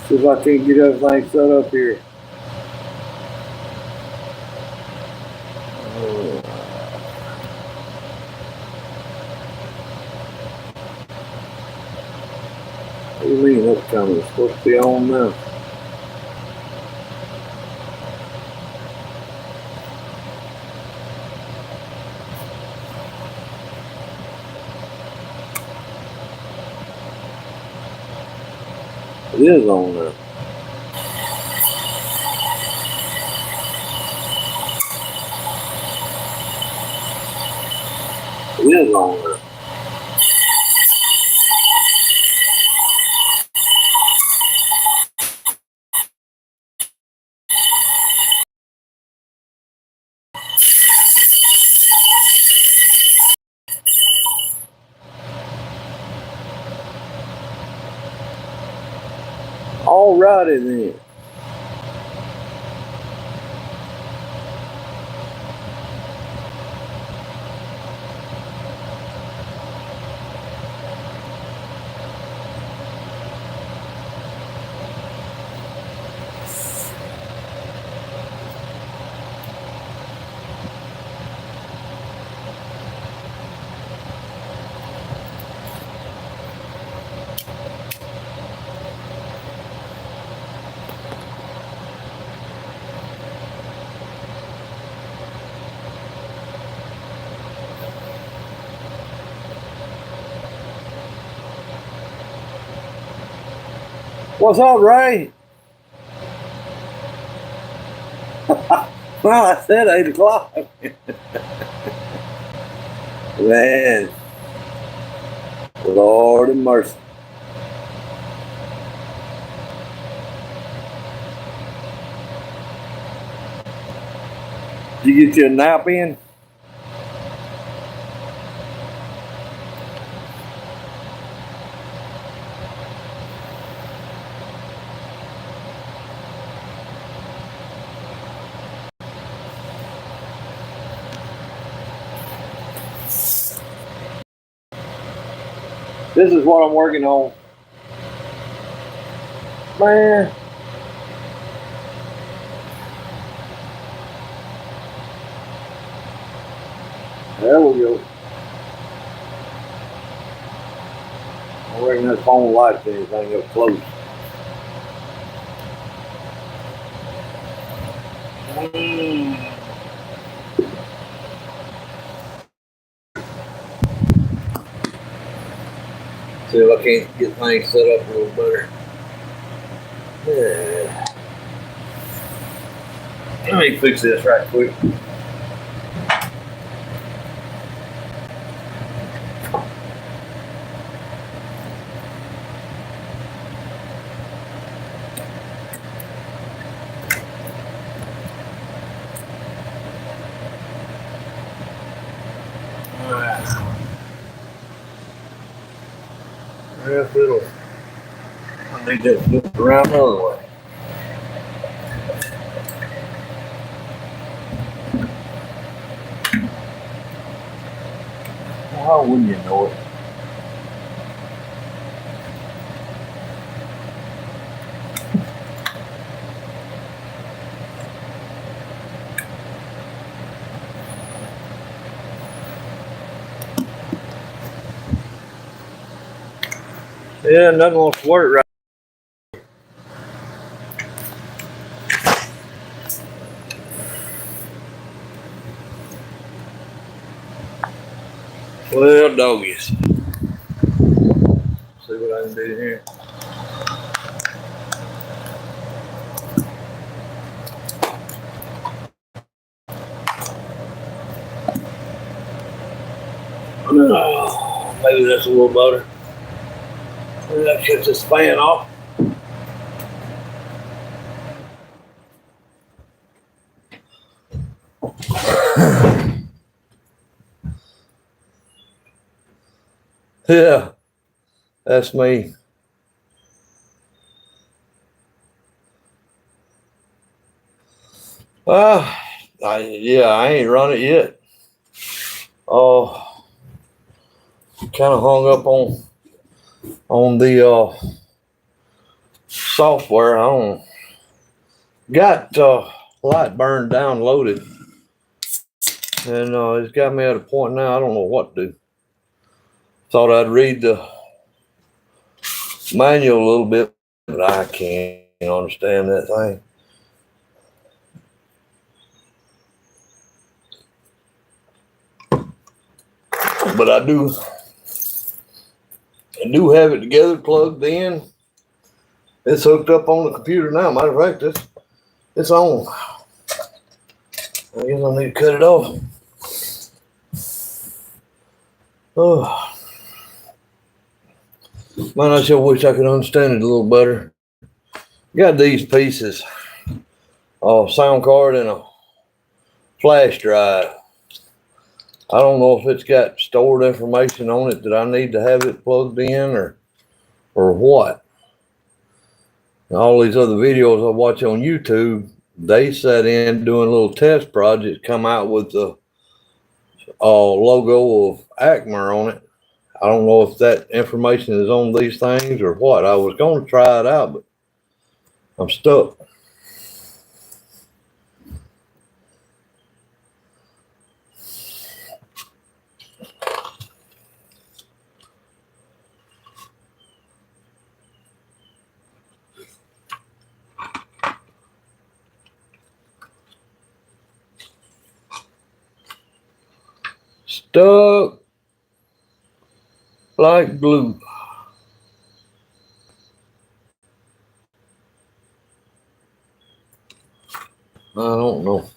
See if I can't get everything set up here. What do you mean that camera's supposed to be on now? It is on there. It is on there. Alrighty then. What's up, Ray? Well, I said 8 o'clock. Man. Lord of mercy. Did you get your nap in? This is what I'm working on. Man. There we go. I reckon that phone lights anything up close. See if I can't get things set up a little better. Yeah. Let me fix this right quick. If it'll, I need to flip it around the other way. How wouldn't you know it? Yeah, nothing wants to work right. Well, doggies. See what I can do here. Maybe that's a little better. Maybe that gets this fan off. Yeah, that's me. I ain't run it yet. Oh, kind of hung up on the software. I don't got Lightburn downloaded, and it's got me at a point now. I don't know what to do. Thought I'd read the manual a little bit, but I can't understand that thing. But I do have it together, plugged in. It's hooked up on the computer now. Matter of fact, it's on. I guess I need to cut it off. Oh, man, I sure wish I could understand it a little better. Got these pieces, sound card and a flash drive. I don't know if it's got stored information on it that I need to have it plugged in or what. And all these other videos I watch on YouTube, they sat in doing little test projects, come out with the logo of Acmer on it. I don't know if that information is on these things or what. I was going to try it out, but I'm stuck. Stuck like glue. I don't know.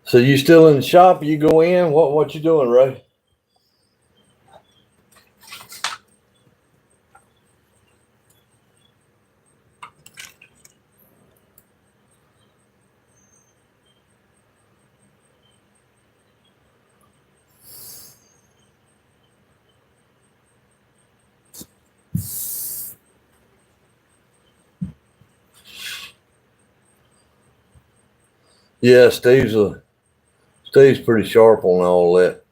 So you still in the shop? You go in? What you doing, Ray? Yeah, Steve's pretty sharp on all that.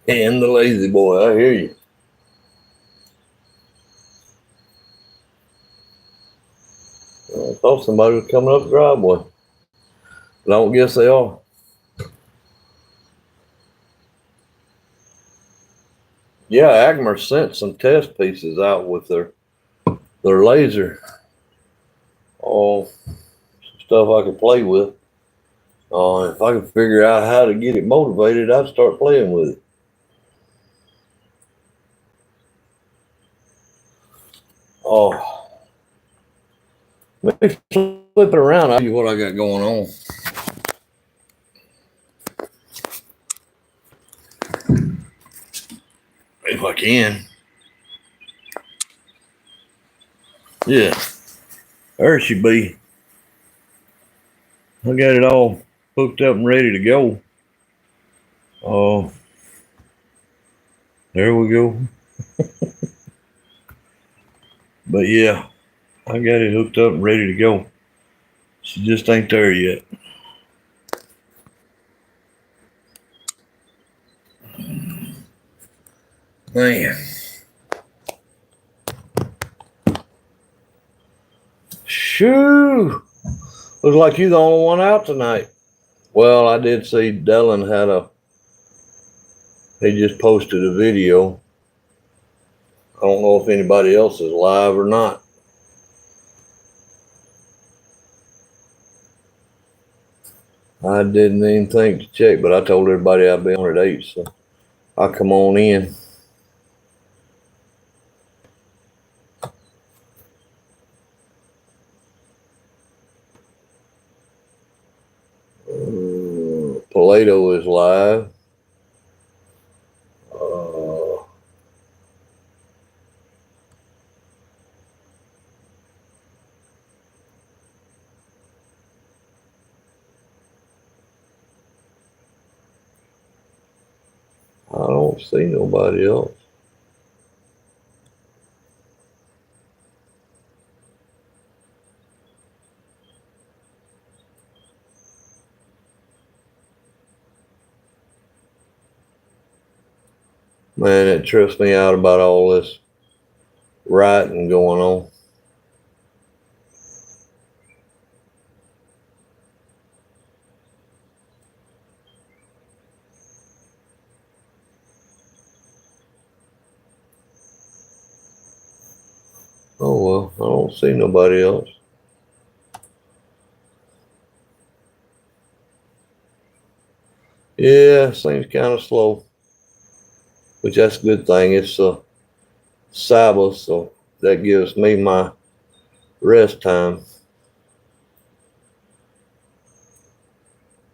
And the lazy boy, I hear you. I thought somebody was coming up the driveway, but I don't guess they are. Yeah, Agmer sent some test pieces out with their laser. Stuff I could play with. If I could figure out how to get it motivated, I'd start playing with it. Maybe flip it around. I'll tell you what I got going on. If I can. Yeah. There she be. I got it all hooked up and ready to go. There we go. But yeah, I got it hooked up and ready to go. She just ain't there yet. Man. Shoo! Looks like you the only one out tonight. Well, I did see Dylan he just posted a video. I don't know if anybody else is live or not. I didn't even think to check, but I told everybody I'd be on at 8, so I'll come on in. Plato is live. I don't see nobody else. Man, it trips me out about all this rioting going on. Oh well, I don't see nobody else. Yeah, seems kind of slow, which that's a good thing. It's Sabbath, so that gives me my rest time.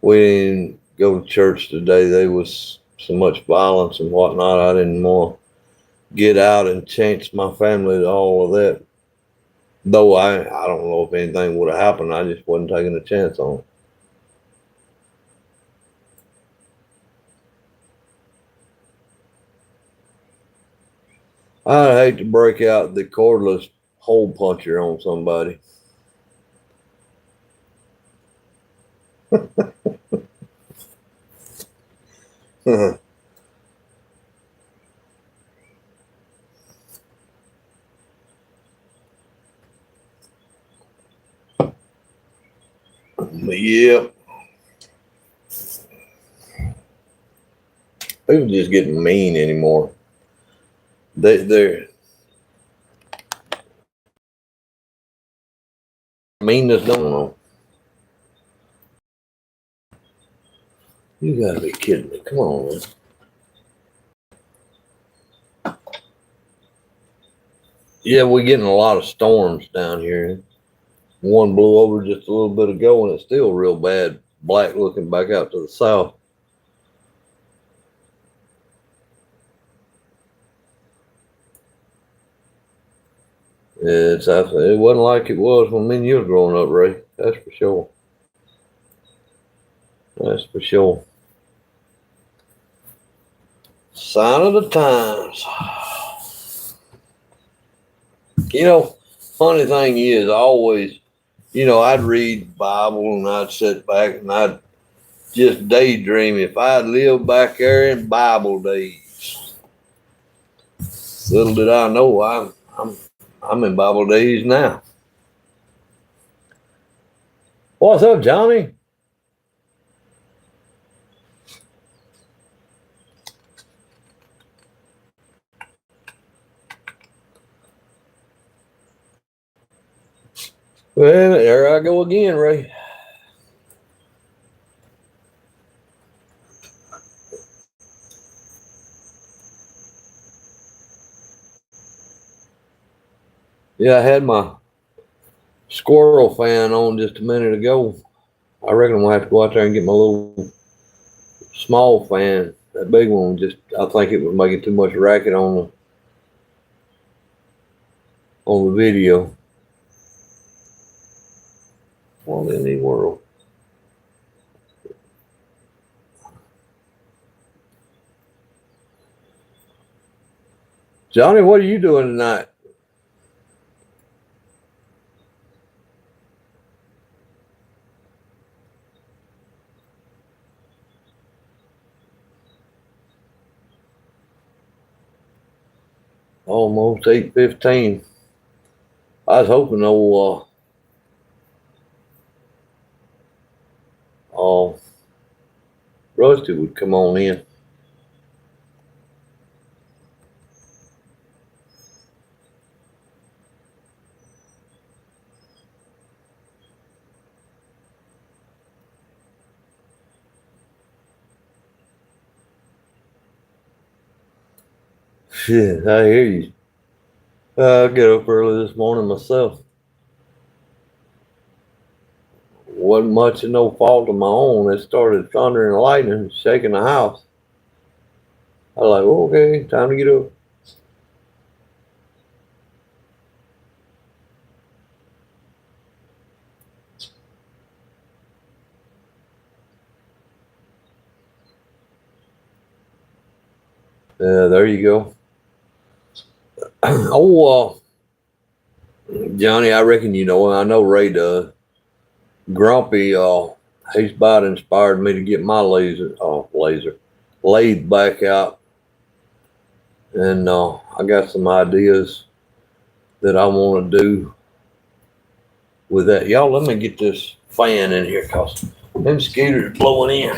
We didn't go to church today. There was so much violence and whatnot. I didn't want to get out and chance my family to all of that. Though I don't know if anything would have happened. I just wasn't taking a chance on it. I'd hate to break out the cordless hole puncher on somebody. Yep. People just getting mean anymore. They're meanness don't know. You gotta be kidding me. Come on, man. Yeah, we're getting a lot of storms down here. One blew over just a little bit ago, and it's still real bad, black looking back out to the south. It wasn't like it was when me and you were growing up, Ray. That's for sure. That's for sure. Sign of the times. Funny thing is, I always, I'd read Bible and I'd sit back and I'd just daydream if I'd lived back there in Bible days. Little did I know I'm in Bible days now. What's up, Johnny? Well, there I go again, Ray. Yeah, I had my squirrel fan on just a minute ago. I reckon I'm gonna have to go out there and get my little small fan. That big one I think it was making too much racket on the video. What in the world? Johnny, what are you doing tonight? Almost 8:15. I was hoping Rusty would come on in. Shit, I hear you. I get up early this morning myself. Wasn't much of no fault of my own. It started thundering and lightning, shaking the house. I was like, okay, time to get up. There you go. Johnny, I reckon you know. I know Ray does. Grumpy, he's about inspired me to get my lathe back out And I got some ideas that I want to do with that. Y'all, let me get this fan in here because them mosquitoes are blowing in.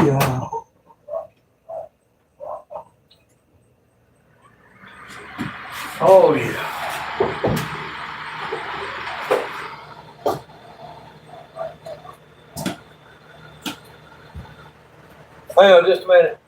Yeah. Oh yeah. Hang on just a minute.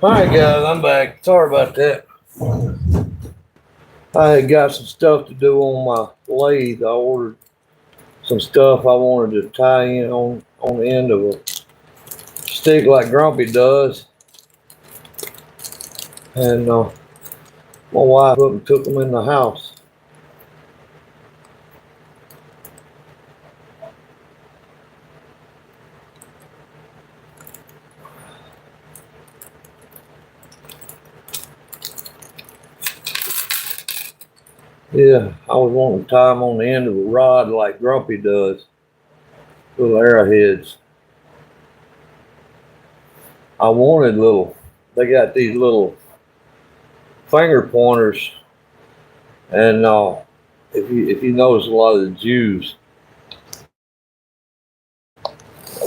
All right, guys, I'm back. Sorry about that. I had got some stuff to do on my lathe. I ordered some stuff I wanted to tie in on the end of a stick like Grumpy does. And my wife up and took them in the house. Yeah, I was wanting to tie them on the end of a rod like Grumpy does. Little arrowheads. I wanted they got these little finger pointers. And if you notice a lot of the Jews,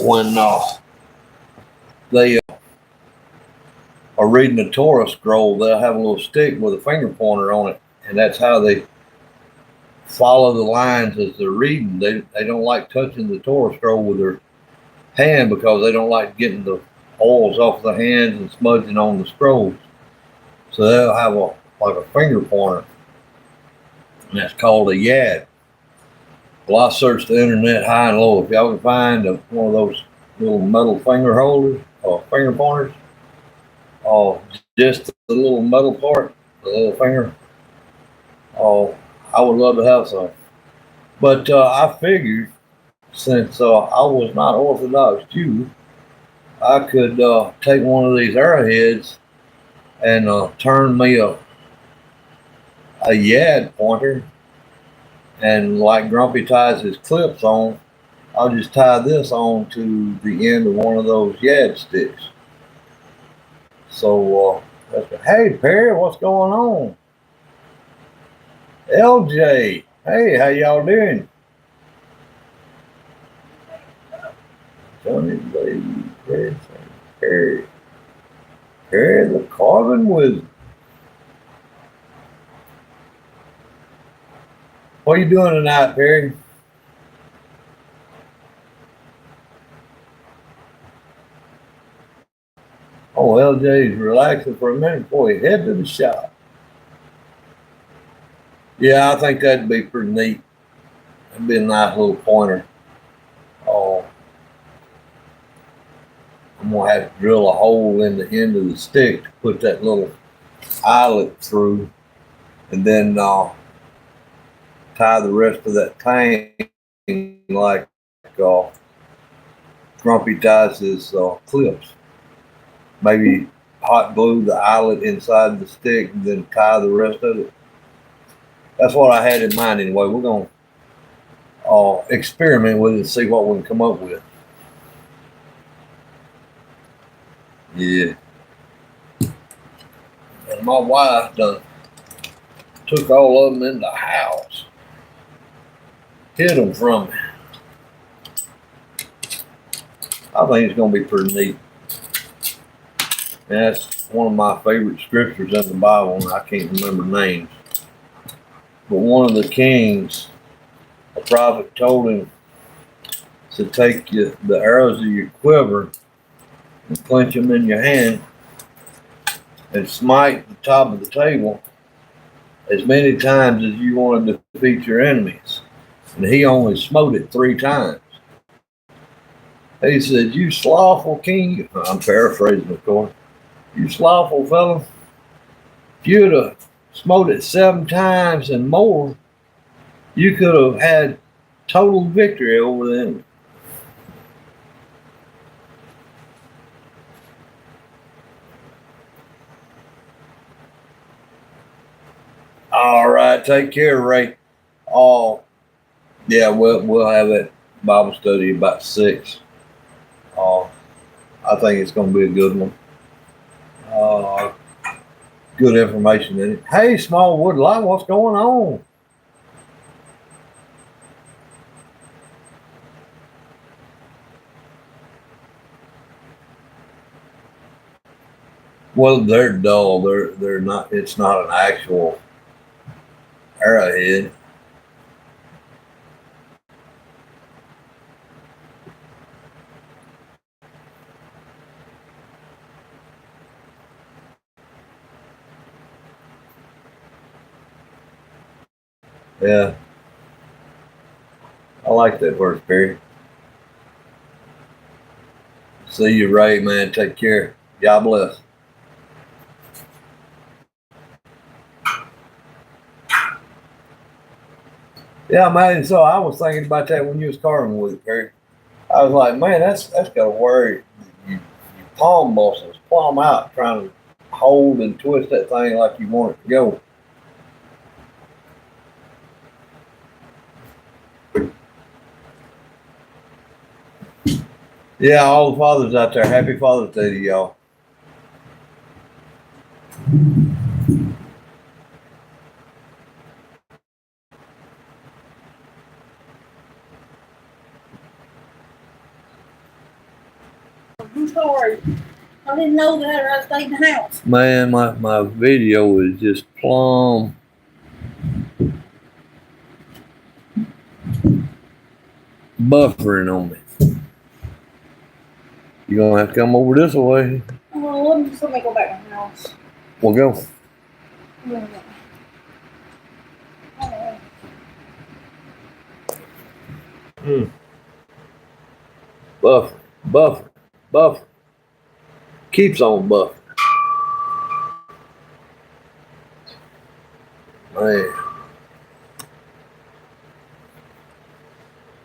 when they are reading the Torah scroll, they'll have a little stick with a finger pointer on it. And that's how they follow the lines as they're reading. They don't like touching the Torah scroll with their hand because they don't like getting the oils off the hands and smudging on the scrolls. So they'll have like a finger pointer, and that's called a yad. Well, I searched the internet high and low. If y'all can find one of those little metal finger holders or finger pointers, or just the little metal part, the little finger, oh, I would love to have some. But I figured since I was not Orthodox Jew, I could take one of these arrowheads and turn me a yad pointer, and like Grumpy ties his clips on, I'll just tie this on to the end of one of those yad sticks. So, hey Perry, what's going on? LJ. Hey, how y'all doing? Johnny Lady, Harry the Carbon Wizard. What are you doing tonight, Perry? Oh, LJ's relaxing for a minute before he head to the shop. Yeah, I think that'd be pretty neat. That'd be a nice little pointer. Oh, I'm gonna have to drill a hole in the end of the stick to put that little eyelet through, and then tie the rest of that tang like Grumpy ties his clips. Maybe hot glue the eyelet inside the stick and then tie the rest of it. That's what I had in mind anyway. We're going to experiment with it and see what we can come up with. Yeah. And my wife done took all of them in the house. Hid them from me. I think it's going to be pretty neat. And that's one of my favorite scriptures in the Bible, and I can't remember names. But one of the kings, a prophet told him to take the arrows of your quiver and clench them in your hand and smite the top of the table as many times as you want to defeat your enemies. And he only smote it 3 times. He said, "You slothful king," I'm paraphrasing, of course. "You slothful fellow, if you'd have smote it 7 times and more, you could have had total victory over the enemy." All right, take care, Ray. Oh, yeah, we'll have that Bible study about 6. I think it's going to be a good one. Good information in it. Hey, Smallwood Light, what's going on? Well, they're dull. They're not. It's not an actual arrowhead. Yeah, I like that verse, Perry. See you, Ray, man. Take care. God bless. Yeah, man. So I was thinking about that when you was carving with it, Perry. I was like, man, that's got to worry your palm muscles plumb out trying to hold and twist that thing like you want it to go. Yeah, all the fathers out there, happy Father's Day to y'all. I'm sorry. I didn't know that, or I stayed in the house. Man, my video is just plumb buffering on me. You're going to have to come over this way. Well, let me go back to the house. We'll go. Buffer. Keeps on buffering. Man.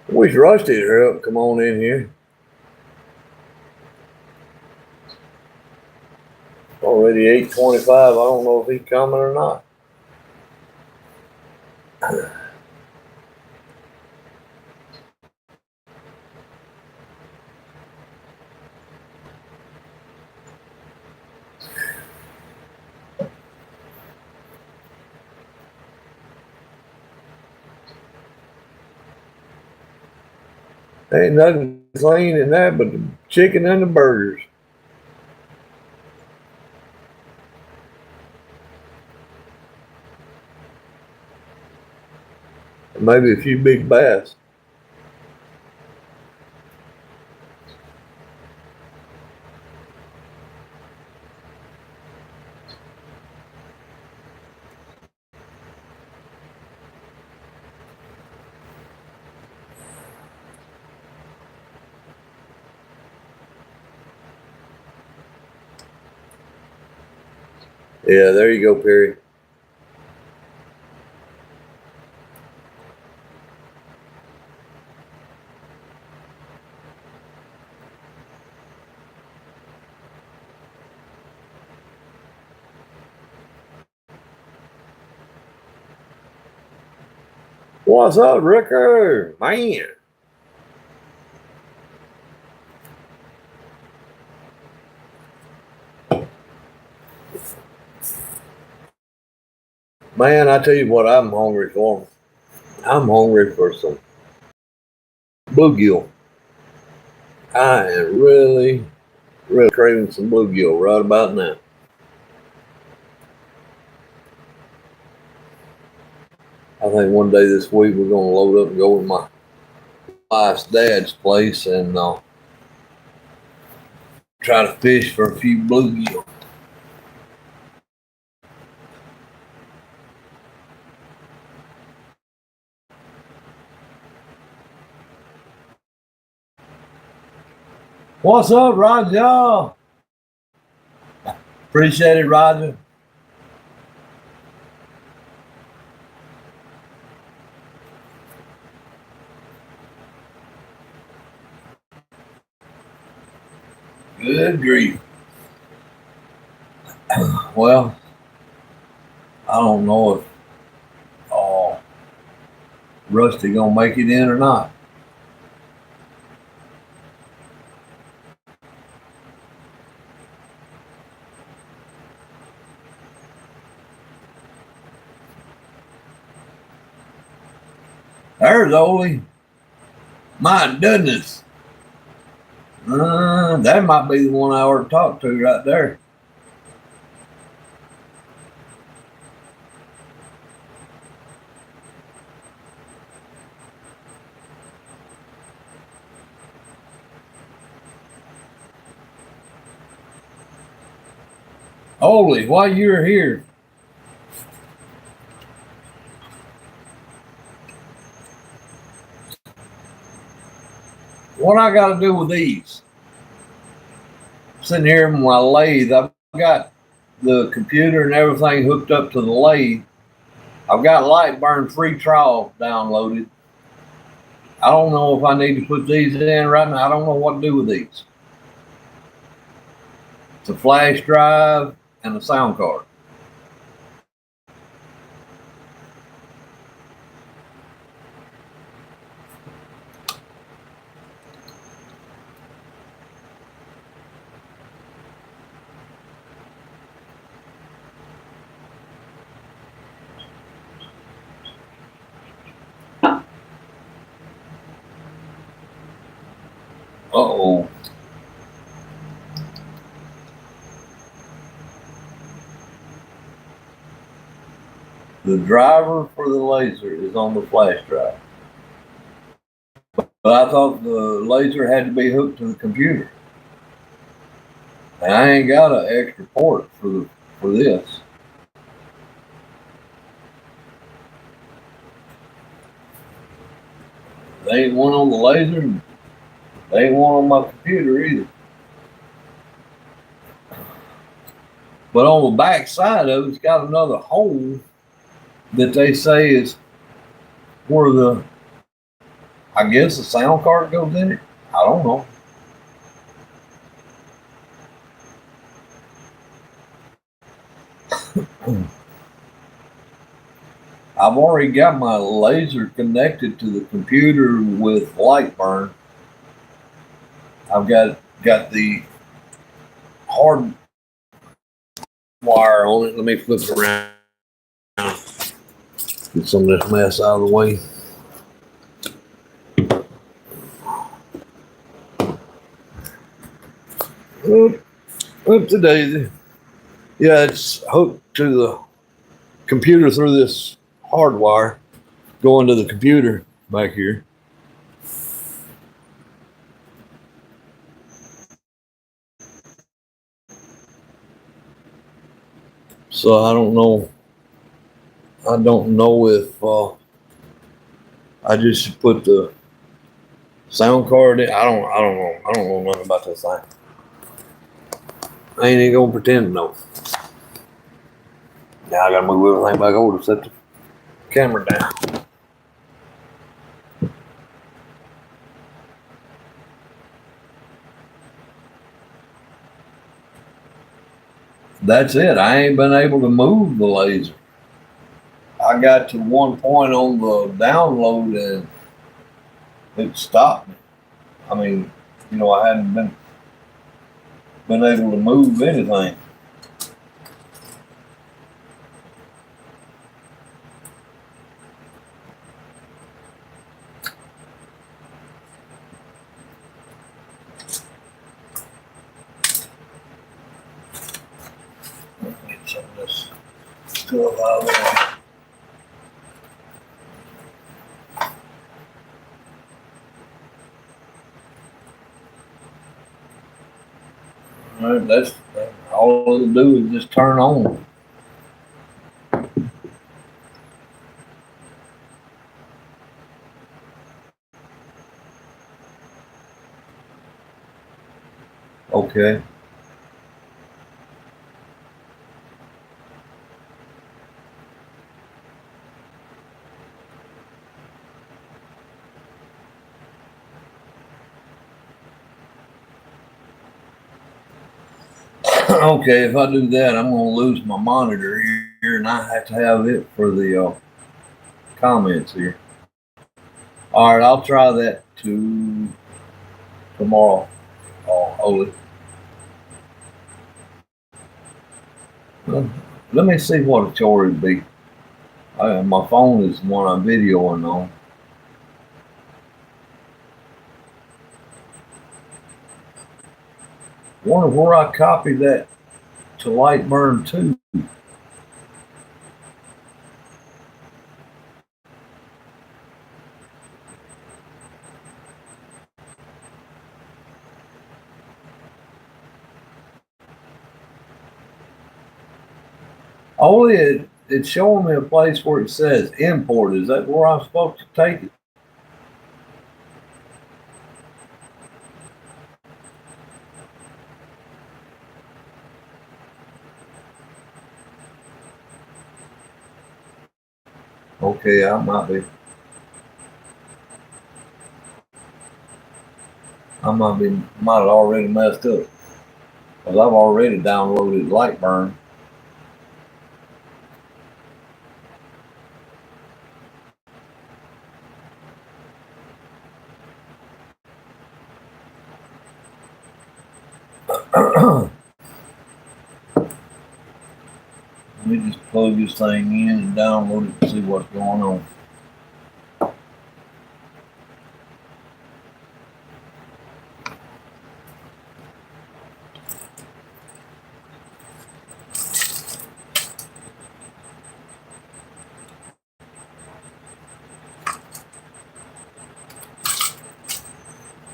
I wish Rusty would hurry up and come on in here. Already 8:25. I don't know if he's coming or not. Ain't nothing clean in that but the chicken and the burgers. And maybe a few big bass. Yeah, there you go, Perry. What's up, Ricker? Man. Man, I tell you what I'm hungry for. I'm hungry for some bluegill. I am really craving some bluegill right about now. I think one day this week we're gonna load up and go to my wife's dad's place and try to fish for a few bluegill. What's up, Roger? Appreciate it, Roger. Good grief. Well, I don't know if Rusty gonna make it in or not. There's Ole. My goodness. That might be the one I ought to talk to right there. Ole, while you're here, what I got to do with these? Sitting here in my lathe, I've got the computer and everything hooked up to the lathe. I've got Lightburn free trial downloaded. I don't know if I need to put these in right now. I don't know what to do with these. It's a flash drive and a sound card. Uh-oh. The driver for the laser is on the flash drive. But I thought the laser had to be hooked to the computer. And I ain't got an extra port for this. There ain't one on the laser, and there ain't one on my computer either. But on the back side of it's got another hole that they say is where I guess the sound card goes in it. I don't know. I've already got my laser connected to the computer with Lightburn. I've got the hard wire on it. Let me flip it around. Get some of this mess out of the way. Up to date. Yeah, it's hooked to the computer through this hard wire going to the computer back here. So I don't know. I don't know if I just put the sound card in. I don't know. I don't know nothing about this thing. I ain't even gonna pretend to know. Now I gotta move everything back over to set the camera down. That's it. I ain't been able to move the laser. I got to one point on the download and it stopped me. I mean, I hadn't been able to move anything. Get some of this stuff out of there. All right, that's all it'll do is just turn on. Okay. Okay, if I do that, I'm gonna lose my monitor here, and I have to have it for the comments here. All right, I'll try that tomorrow. Oli. Let me see what a chore would be. My phone is the one I'm videoing on. Wonder where I copied that to Lightburn 2. Only it's showing me a place where it says import. Is that where I'm supposed to take it? Okay, I might have already messed up. Because I've already downloaded Lightburn. Let me just plug this thing in and download it and see what's going on.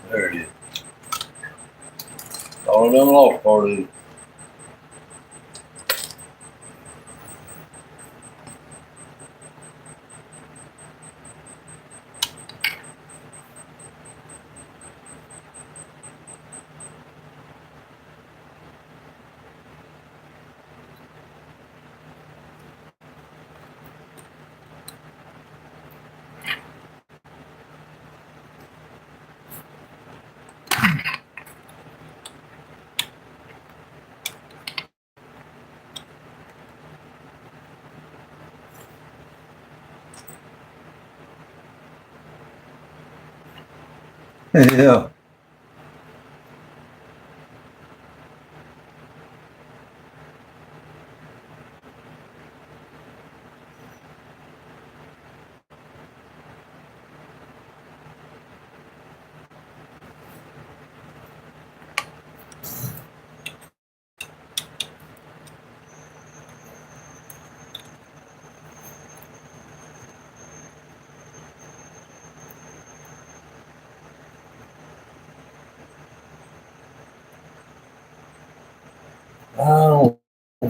There it is. All of them lost part of it. Yeah.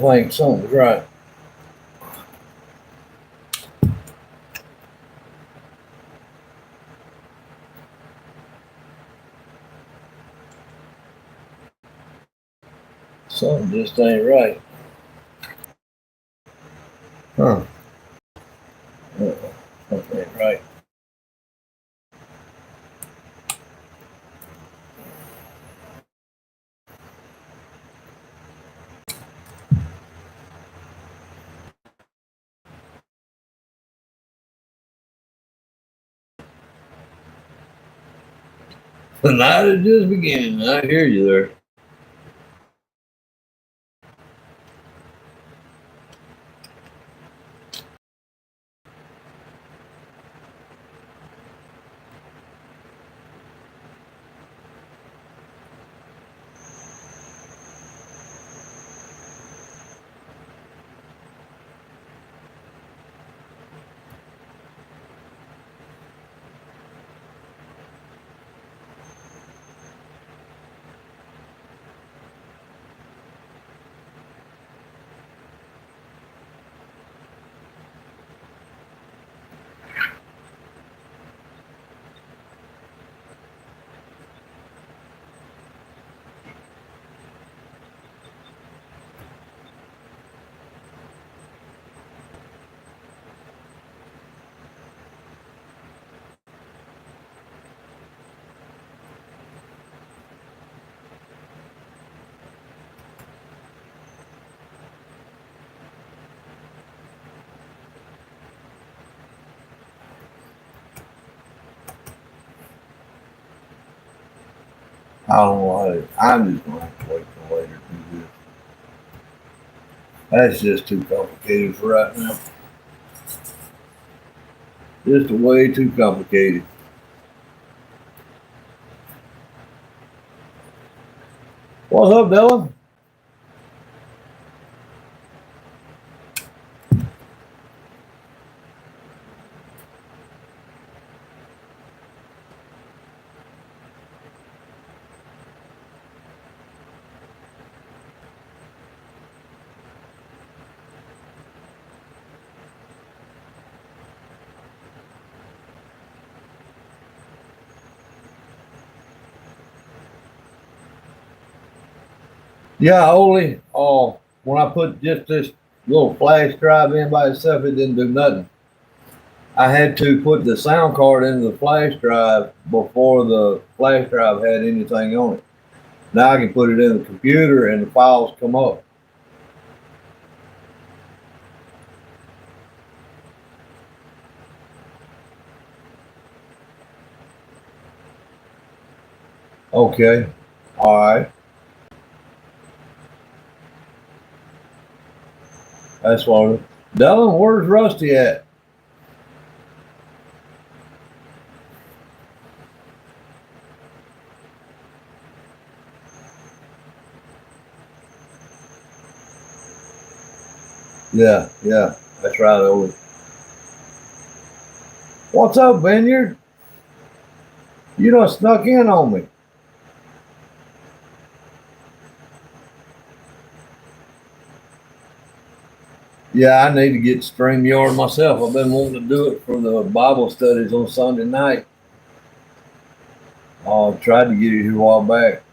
think something's right. Something just ain't right. Huh. Something ain't right. The night is just beginning. I hear you there. I don't know. I'm just gonna have to wait till later to do this. That's just too complicated for right now. Just way too complicated. What's up, Dylan? Yeah, Oli. Oh, when I put just this little flash drive in by itself, it didn't do nothing. I had to put the sound card into the flash drive before the flash drive had anything on it. Now I can put it in the computer and the files come up. Okay. All right. That's what. Dylan, where's Rusty at? Yeah, that's right, Oli. What's up, Vineyard? You done snuck in on me. Yeah, I need to get StreamYard myself. I've been wanting to do it for the Bible studies on Sunday night. I tried to get it here a while back.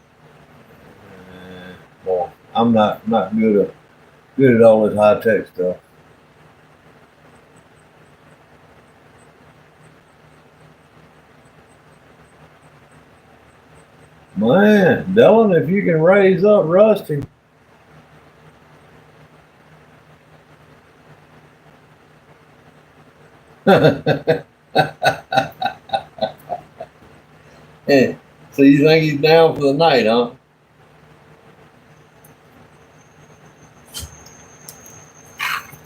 Well, I'm not good at all this high tech stuff. Man, Dylan, if you can raise up Rusty. Hey, so you think he's down for the night, huh?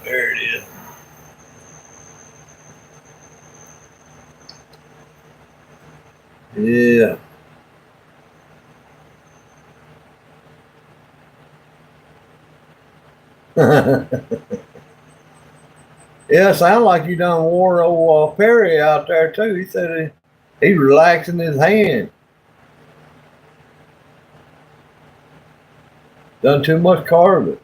There it is. Yeah. Yeah, sound like you done wore old Perry out there too. He said he's relaxing his hand. Done too much carving.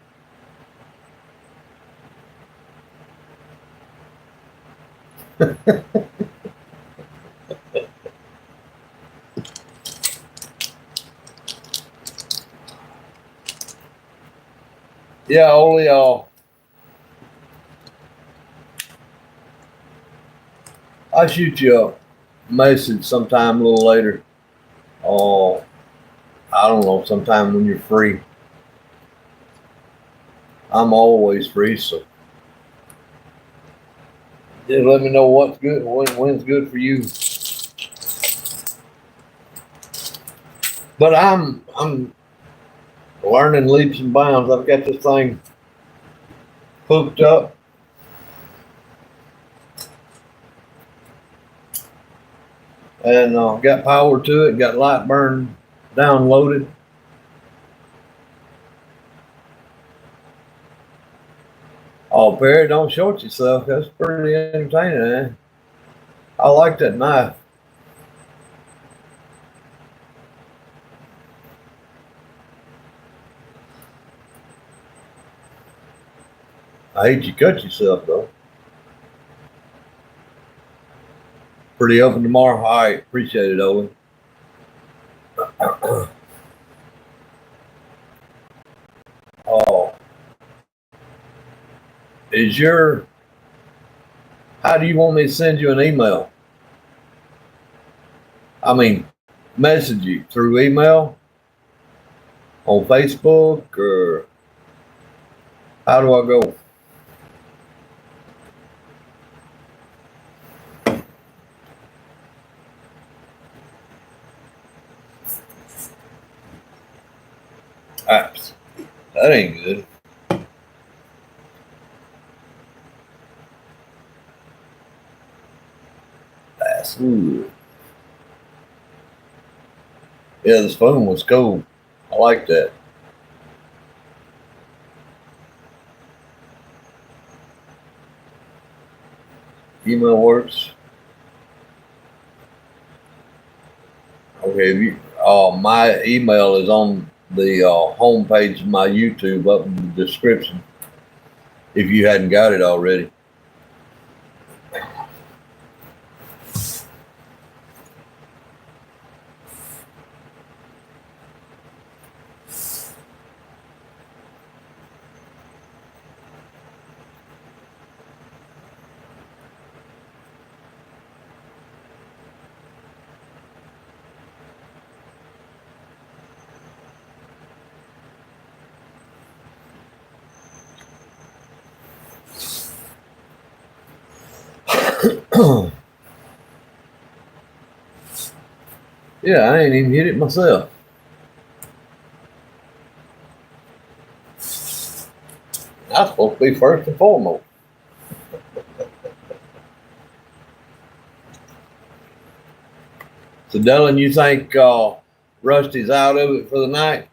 Yeah, only I'll shoot you a message sometime a little later. Oh, I don't know, sometime when you're free. I'm always free, so just let me know what's good, when's good for you. But I'm learning leaps and bounds. I've got this thing hooked up. And got power to it, got light burn downloaded. Oh, Perry, don't short yourself. That's pretty entertaining, eh? I like that knife. I hate you cut yourself, though. Pretty open tomorrow. All right, appreciate it, Olin. Oh, is your, how do you want me to send you an email? I mean, message you through email, on Facebook, or how do I go? Apps. That ain't good. Ooh. Yeah, this phone was cool. I like that. Email works. Okay, my email is on the homepage of my YouTube up in the description. If you hadn't got it already. Yeah, I ain't even hit it myself. I'm supposed to be first and foremost. So, Dylan, you think Rusty's out of it for the night?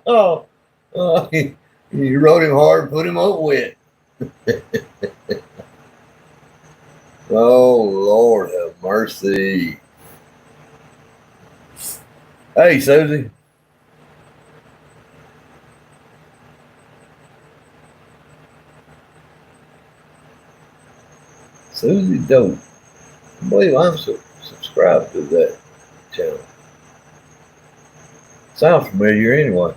oh, you rode him hard, put him up wet. Oh, Lord have mercy. Hey, Susie. Susie Dope. I believe I'm subscribed to that channel. Sounds familiar anyway.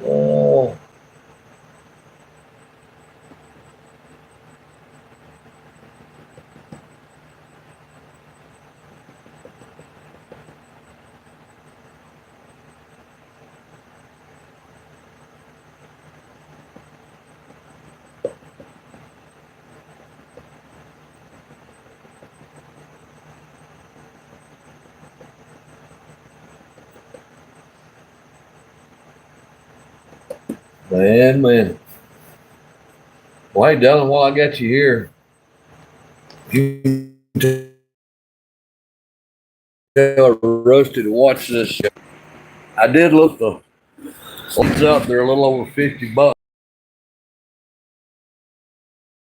Oh, Man. Well, hey, Dylan, while I got you here, you tell Rusty to watch this show. I did look the lights up. They're a little over $50.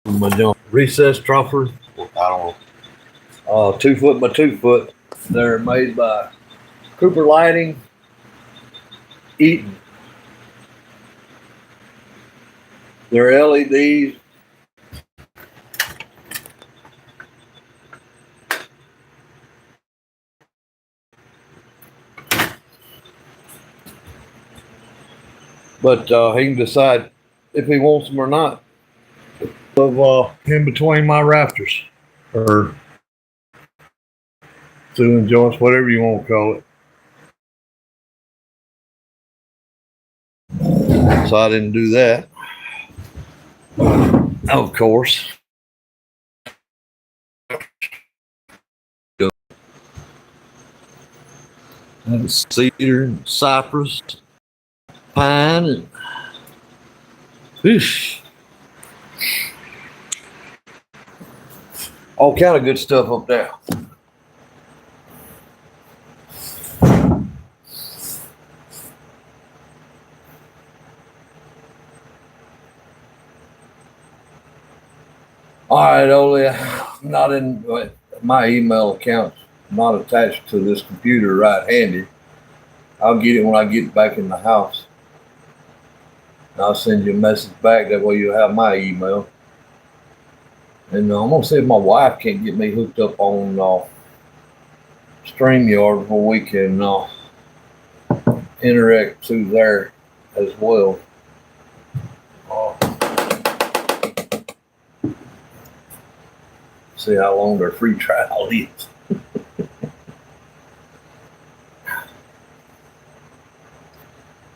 My jump recessed trougher. I don't know. 2 foot by 2 foot. They're made by Cooper Lighting, Eaton. They're LEDs. But he can decide if he wants them or not. Of in between my rafters, or ceiling joints, whatever you want to call it. So I didn't do that. Of course. And cedar and cypress, pine, and fish. All kind of good stuff up there. All right, Ole, I'm not in my email account, not attached to this computer right-handed. I'll get it when I get back in the house. I'll send you a message back. That way you'll have my email. And I'm going to see if my wife can't get me hooked up on StreamYard where we can interact through there as well. See how long their free trial is.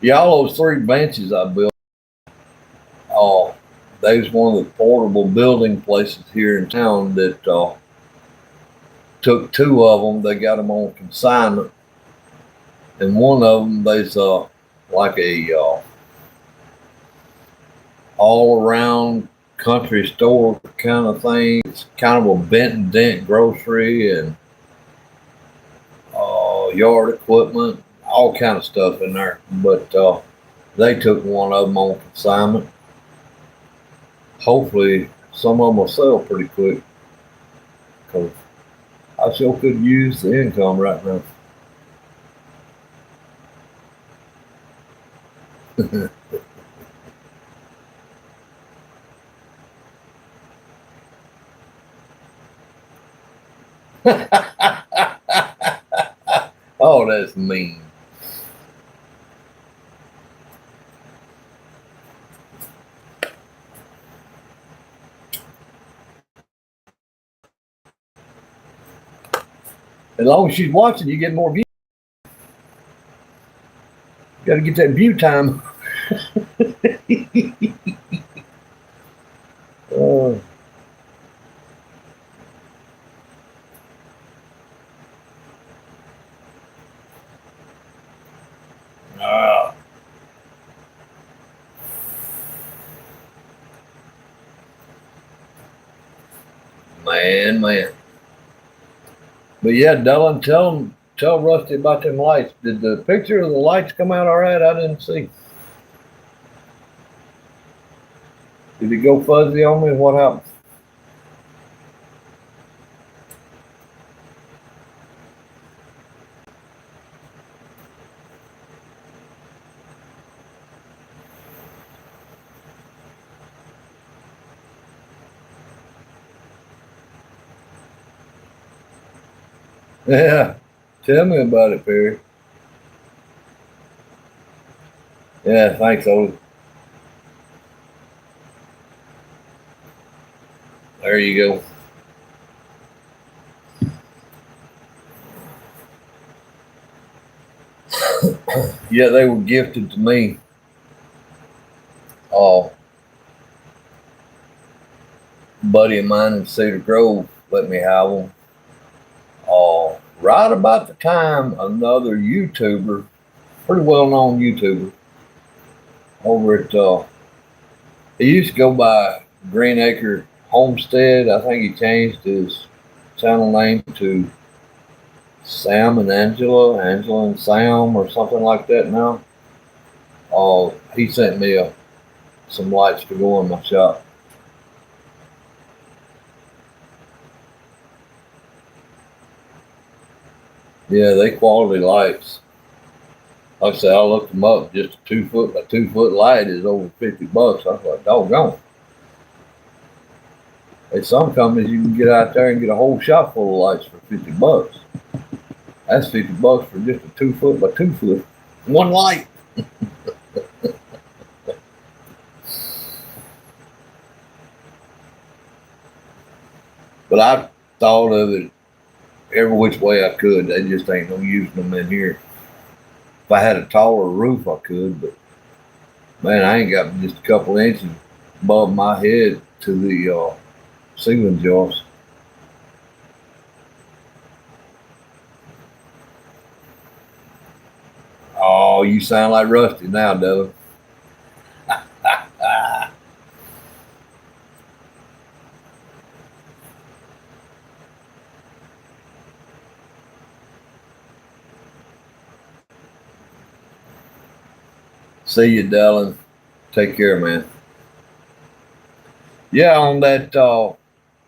Yeah, all those 3 benches I built. They was one of the portable building places here in town that took 2 of them. They got them on consignment, and one of them there's like a all around country store kind of thing. It's kind of a bent and dent grocery and yard equipment, all kind of stuff in there. But they took one of them on consignment. Hopefully some of them will sell pretty quick, because I sure could use the income right now. Oh, that's mean. As long as she's watching, you get more views. Got to get that view time. Man. But yeah, Dylan, tell Rusty about them lights. Did the picture of the lights come out all right? I didn't see. Did it go fuzzy on me? What happened? Yeah, tell me about it, Perry. Yeah, thanks, Old. There you go. Yeah, they were gifted to me. Buddy of mine in Cedar Grove let me have them. Right about the time another YouTuber, pretty well known YouTuber, over at he used to go by Green Acre Homestead. I think he changed his channel name to Sam and Angela and Sam or something like that now. He sent me some lights to go in my shop. Yeah, they quality lights. Like I said, I looked them up. Just a 2 foot by 2 foot light is over $50. I was like, doggone. At some companies, you can get out there and get a whole shop full of lights for $50. That's $50 for just a 2 foot by 2 foot, one light. But I thought of it every which way I could. They just ain't no using them in here. If I had a taller roof, I could, but man, I ain't got just a couple inches above my head to the ceiling joists. Oh, you sound like Rusty now, Doug. See you, Dallin. Take care, man. Yeah, on that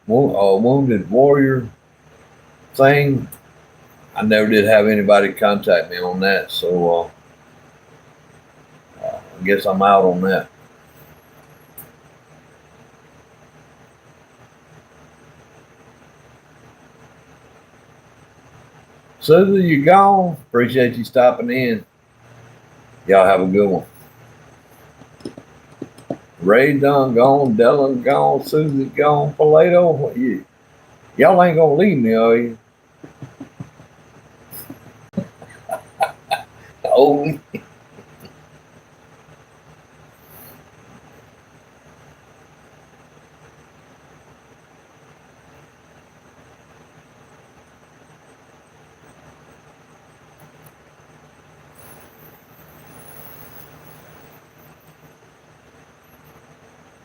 Wounded Warrior thing, I never did have anybody contact me on that, so I guess I'm out on that. Susie, you gone? Appreciate you stopping in. Y'all have a good one. Ray done gone, Dylan gone, Susie gone, Palato. Y'all ain't gonna leave me, are you? Oh,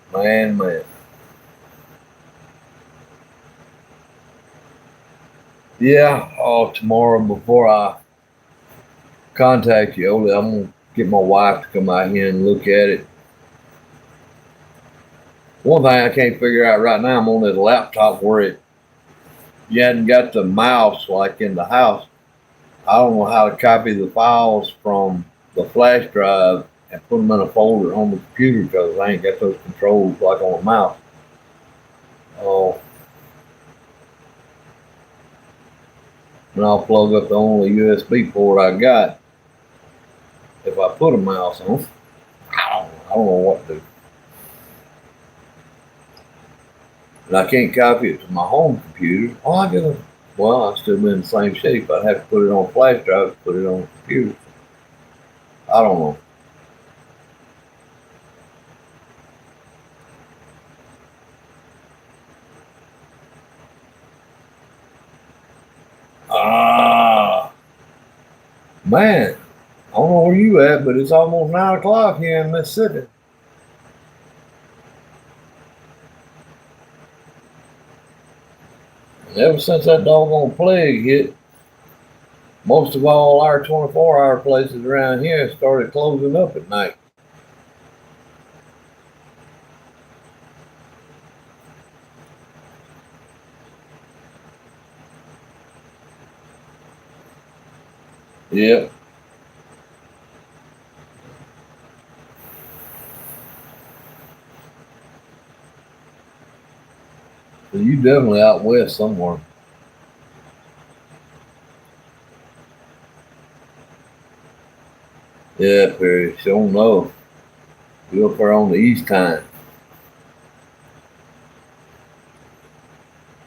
man. Yeah, tomorrow before I contact you, I'm gonna get my wife to come out here and look at it. One thing I can't figure out right now, I'm on this laptop where you hadn't got the mouse like in the house. I don't know how to copy the files from the flash drive and put them in a folder on the computer because I ain't got those controls like on a mouse. And I'll plug up the only USB port I got. If I put a mouse on, I don't know what to do. And I can't copy it to my home computer. I'd still be in the same shape. I'd have to put it on a flash drive to put it on the computer. I don't know. Man, I don't know where you at, but it's almost 9 o'clock here in Mississippi. And ever since that doggone plague hit, most of all our 24-hour places around here started closing up at night. Yep. So you definitely out west somewhere. Yeah, Perry. Sure know. You up there on the east time.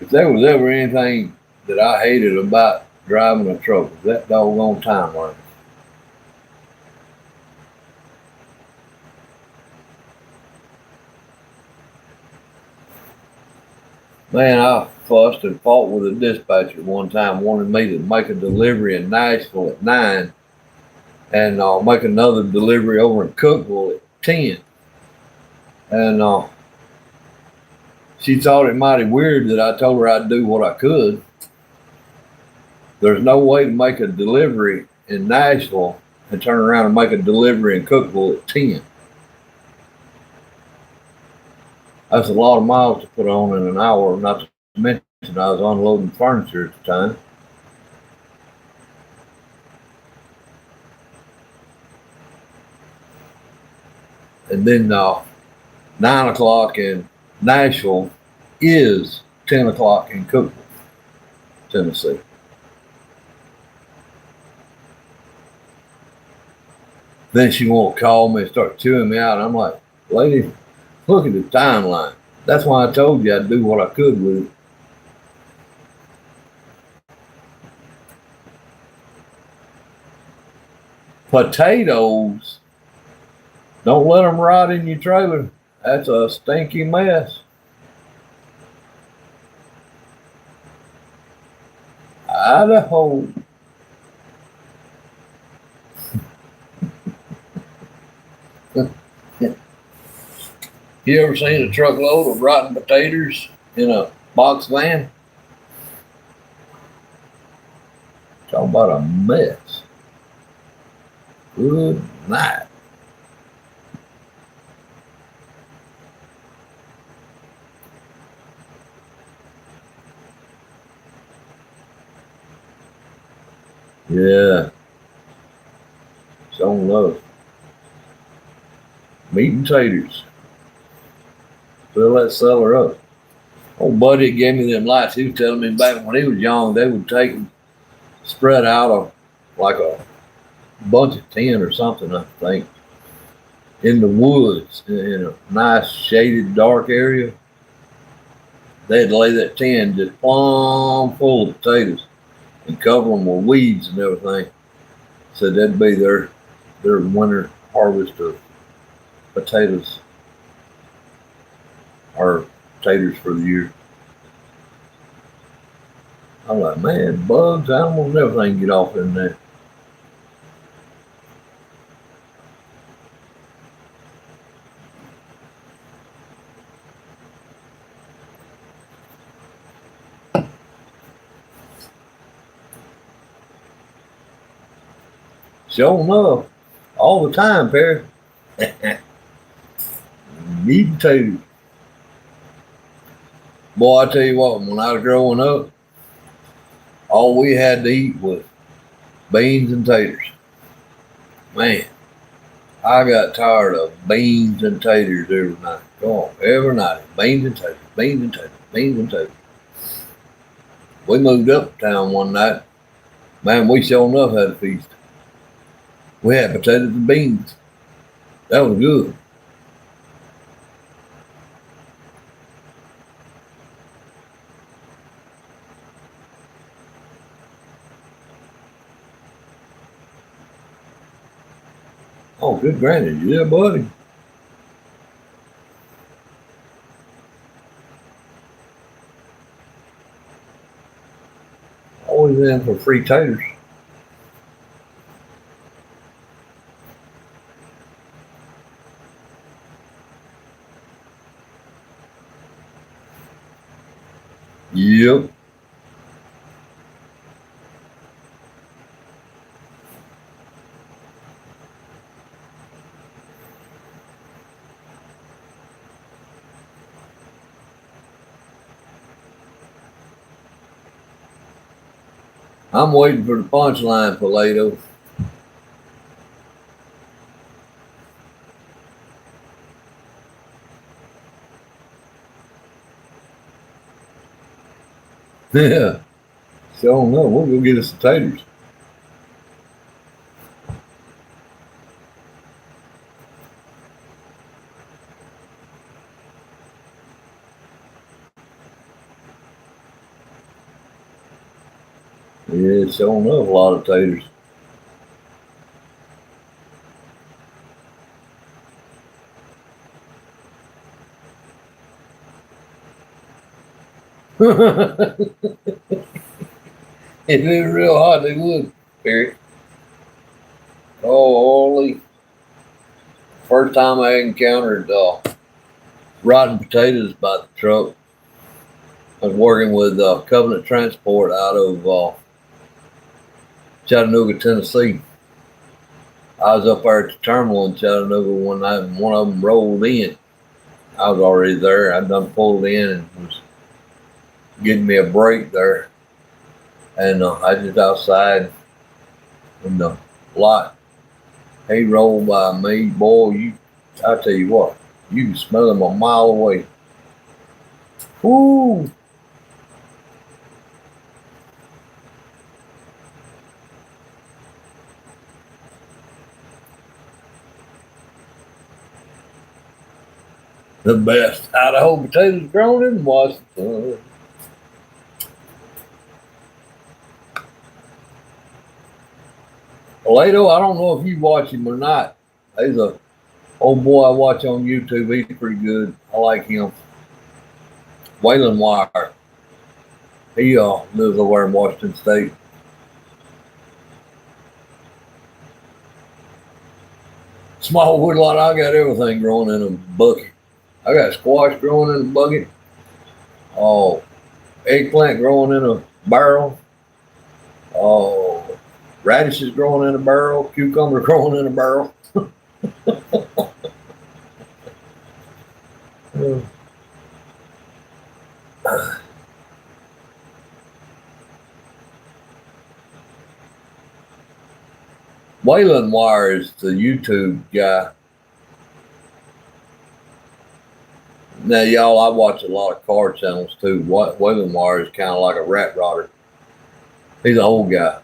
If there was ever anything that I hated about driving a truck, was that doggone time limit. Man, I fussed and fought with a dispatcher one time, wanted me to make a delivery in Nashville at 9 and make another delivery over in Cookville at 10. And she thought it mighty weird that I told her I'd do what I could. There's no way to make a delivery in Nashville and turn around and make a delivery in Cookeville at 10. That's a lot of miles to put on in an hour, not to mention I was unloading furniture at the time. And then 9 o'clock in Nashville is 10 o'clock in Cookeville, Tennessee. Then she won't call me and start chewing me out. I'm like, lady, look at the timeline. That's why I told you I'd do what I could with it. Potatoes, don't let them rot in your trailer. That's a stinky mess. Idaho. You ever seen a truckload of rotten potatoes in a box van? Talk about a mess. Good night. Yeah. So love. Meat and taters. Fill that cellar up. Old buddy gave me them lights. He was telling me back when he was young, they would take them spread out of like a bunch of 10 or something, I think, in the woods in a nice shaded dark area. They'd lay that 10 just plumb full of potatoes and cover them with weeds and everything. Said that'd be their winter harvest of potatoes, or taters for the year. I'm like, man, bugs, animals, everything get off in there. Sure enough, all the time, Perry. Meat and taters. Boy, I tell you what, when I was growing up, all we had to eat was beans and taters. Man, I got tired of beans and taters every night. Go on, every night. Beans and taters, beans and taters, beans and taters. We moved uptown one night. Man, we sure enough had a feast. We had potatoes and beans. That was good. Oh, good granny. Yeah, buddy. Always in for free taters. Yep. I'm waiting for the punchline, Palato. Yeah. So no, we'll go get us some taters. Yeah, it's showing up a lot of taters. If it was real hot, they would, Barry. Oh, holy first time I encountered rotten potatoes by the truck. I was working with Covenant Transport out of Chattanooga, Tennessee. I was up there at the terminal in Chattanooga one night, and one of them rolled in. I was already there. I'd done pulled in and was getting me a break there. And I just outside in the lot. He rolled by me. Boy, I tell you what, you can smell him a mile away. Whoo! The best Idaho potatoes grown in Washington. Lato, I don't know if you watch him or not. He's a old boy I watch on YouTube. He's pretty good. I like him. Waylon Wire. He lives over in Washington State. Small woodlot, I got everything growing in a bucket. I got squash growing in a bucket. Oh, eggplant growing in a barrel. Oh, radishes growing in a barrel. Cucumber growing in a barrel. Waylon Wire is the YouTube guy. Now, y'all, I watch a lot of car channels too. Waylon Wire is kind of like a rat rodder. He's an old guy.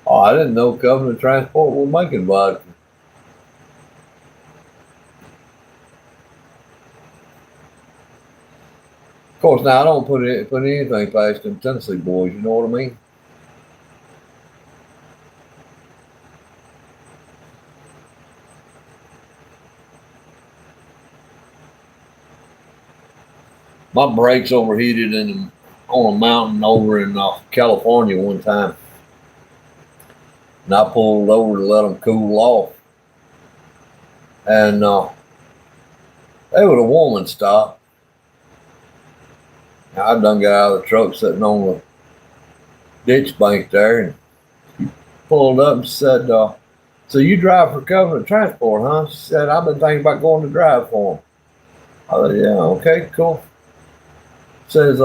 Oh, I didn't know Covenant Transport was making vodka. Of course, now I don't put anything past them Tennessee boys. You know what I mean? My brakes overheated on a mountain over in California one time, and I pulled over to let them cool off. And they would a woman stop. I done got out of the truck sitting on the ditch bank there and pulled up and said, so you drive for Covenant Transport, huh? She said, I've been thinking about going to drive for them. I said, yeah, okay, cool. Says,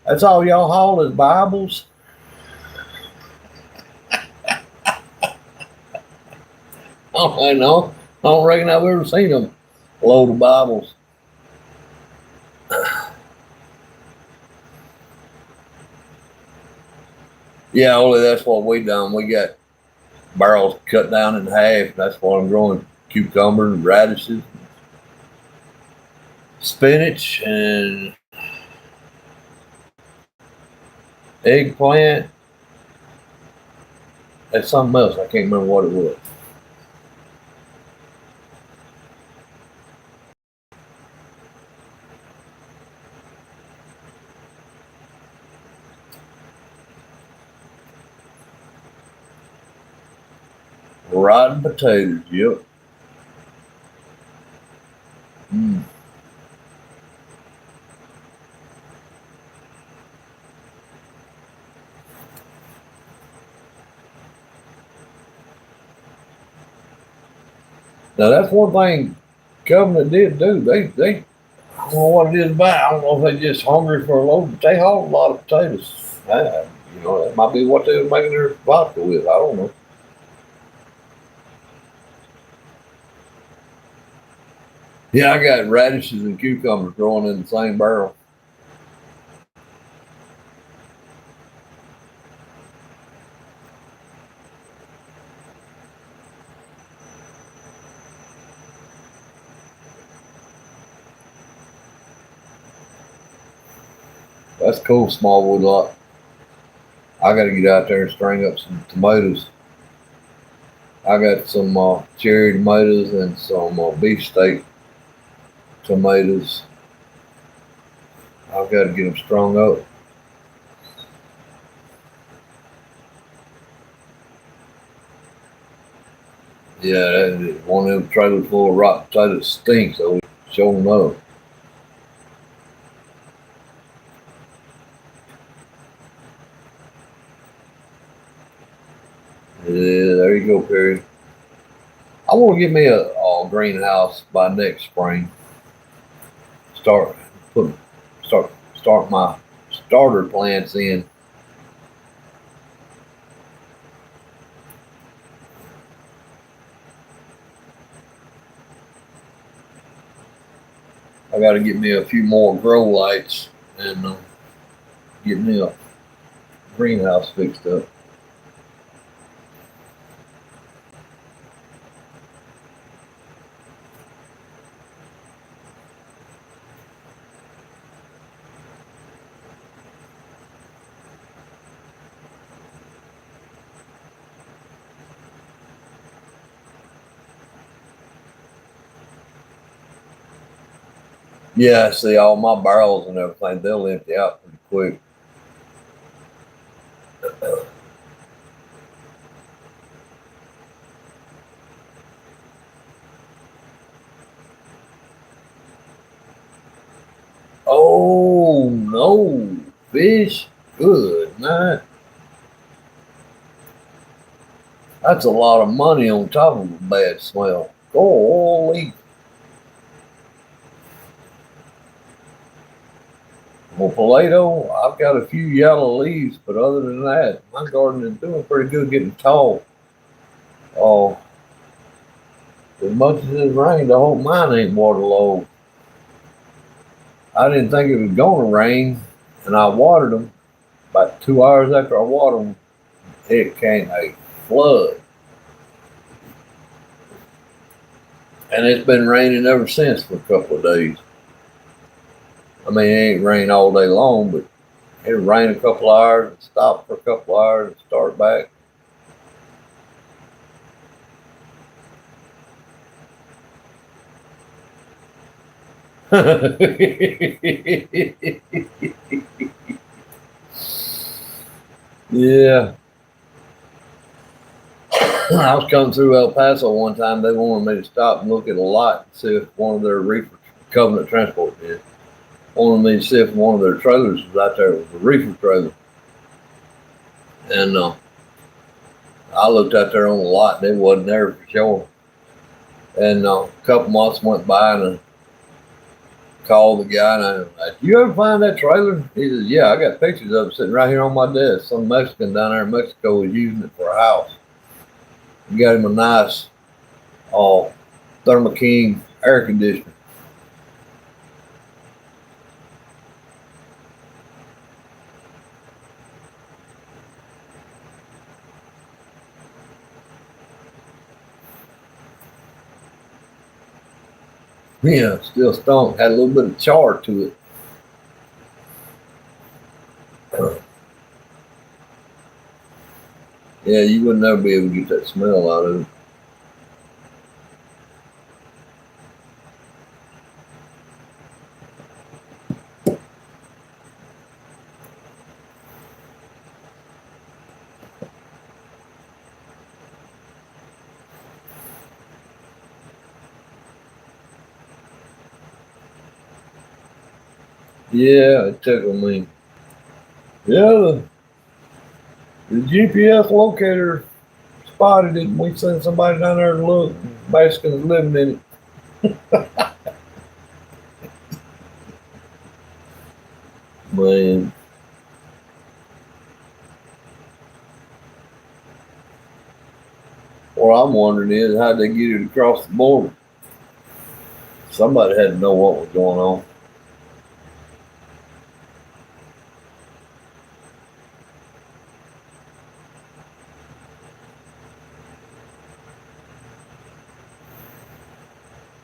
that's all y'all haul is Bibles? I know. I don't reckon I've ever seen them load of Bibles. Yeah, only that's what we done. We got barrels cut down in half. That's what I'm growing cucumber and radishes, spinach and eggplant. That's something else. I can't remember what it was. Rotten potatoes, yep. Mm. Now that's one thing Covenant did do. They I don't know what it is about. I don't know if they just hungry for a load, but they hauled a lot of potatoes. You know, that might be what they were making their vodka with. I don't know. Yeah, I got radishes and cucumbers growing in the same barrel. That's cool, small woodlot. I got to get out there and string up some tomatoes. I got some cherry tomatoes and some beefsteak tomatoes. I've got to get them strung up. Yeah, that is one of them trailers full of rotten potatoes stinks, so show them up. Yeah, there you go, Perry. I want to get me a greenhouse by next spring. Start put start my starter plants in. I got to get me a few more grow lights and get me a greenhouse fixed up. Yeah, see, all my barrels and everything, they'll empty out pretty quick. Oh, no. Fish? Good night. That's a lot of money on top of a bad smell. Holy. Well, Paleto, I've got a few yellow leaves, but other than that, my garden is doing pretty good getting tall. Oh, as much as it's rained, I hope mine ain't waterlogged. I didn't think it was going to rain, and I watered them. About 2 hours after I watered them, it came a flood. And it's been raining ever since for a couple of days. I mean, it ain't rain all day long, but it rained a couple of hours and stop for a couple of hours and start back. Yeah. I was coming through El Paso one time. They wanted me to stop and look at a lot and see if one of their reefer Covenant Transport did. Wanted me to see if one of their trailers was out there. It was a reefer trailer. And I looked out there on the lot and it wasn't there for sure. And a couple months went by and I called the guy and I was like, "You ever find that trailer?" He says, "Yeah, I got pictures of it sitting right here on my desk. Some Mexican down there in Mexico was using it for a house. You got him a nice Thermo King air conditioner." Yeah, still stunk. Had a little bit of char to it. Yeah, you would never be able to get that smell out of it. Yeah, it tickled me. Yeah, the GPS locator spotted it, and we sent somebody down there to look. Mexicans living in it. Man, what I'm wondering is how'd they get it across the border? Somebody had to know what was going on.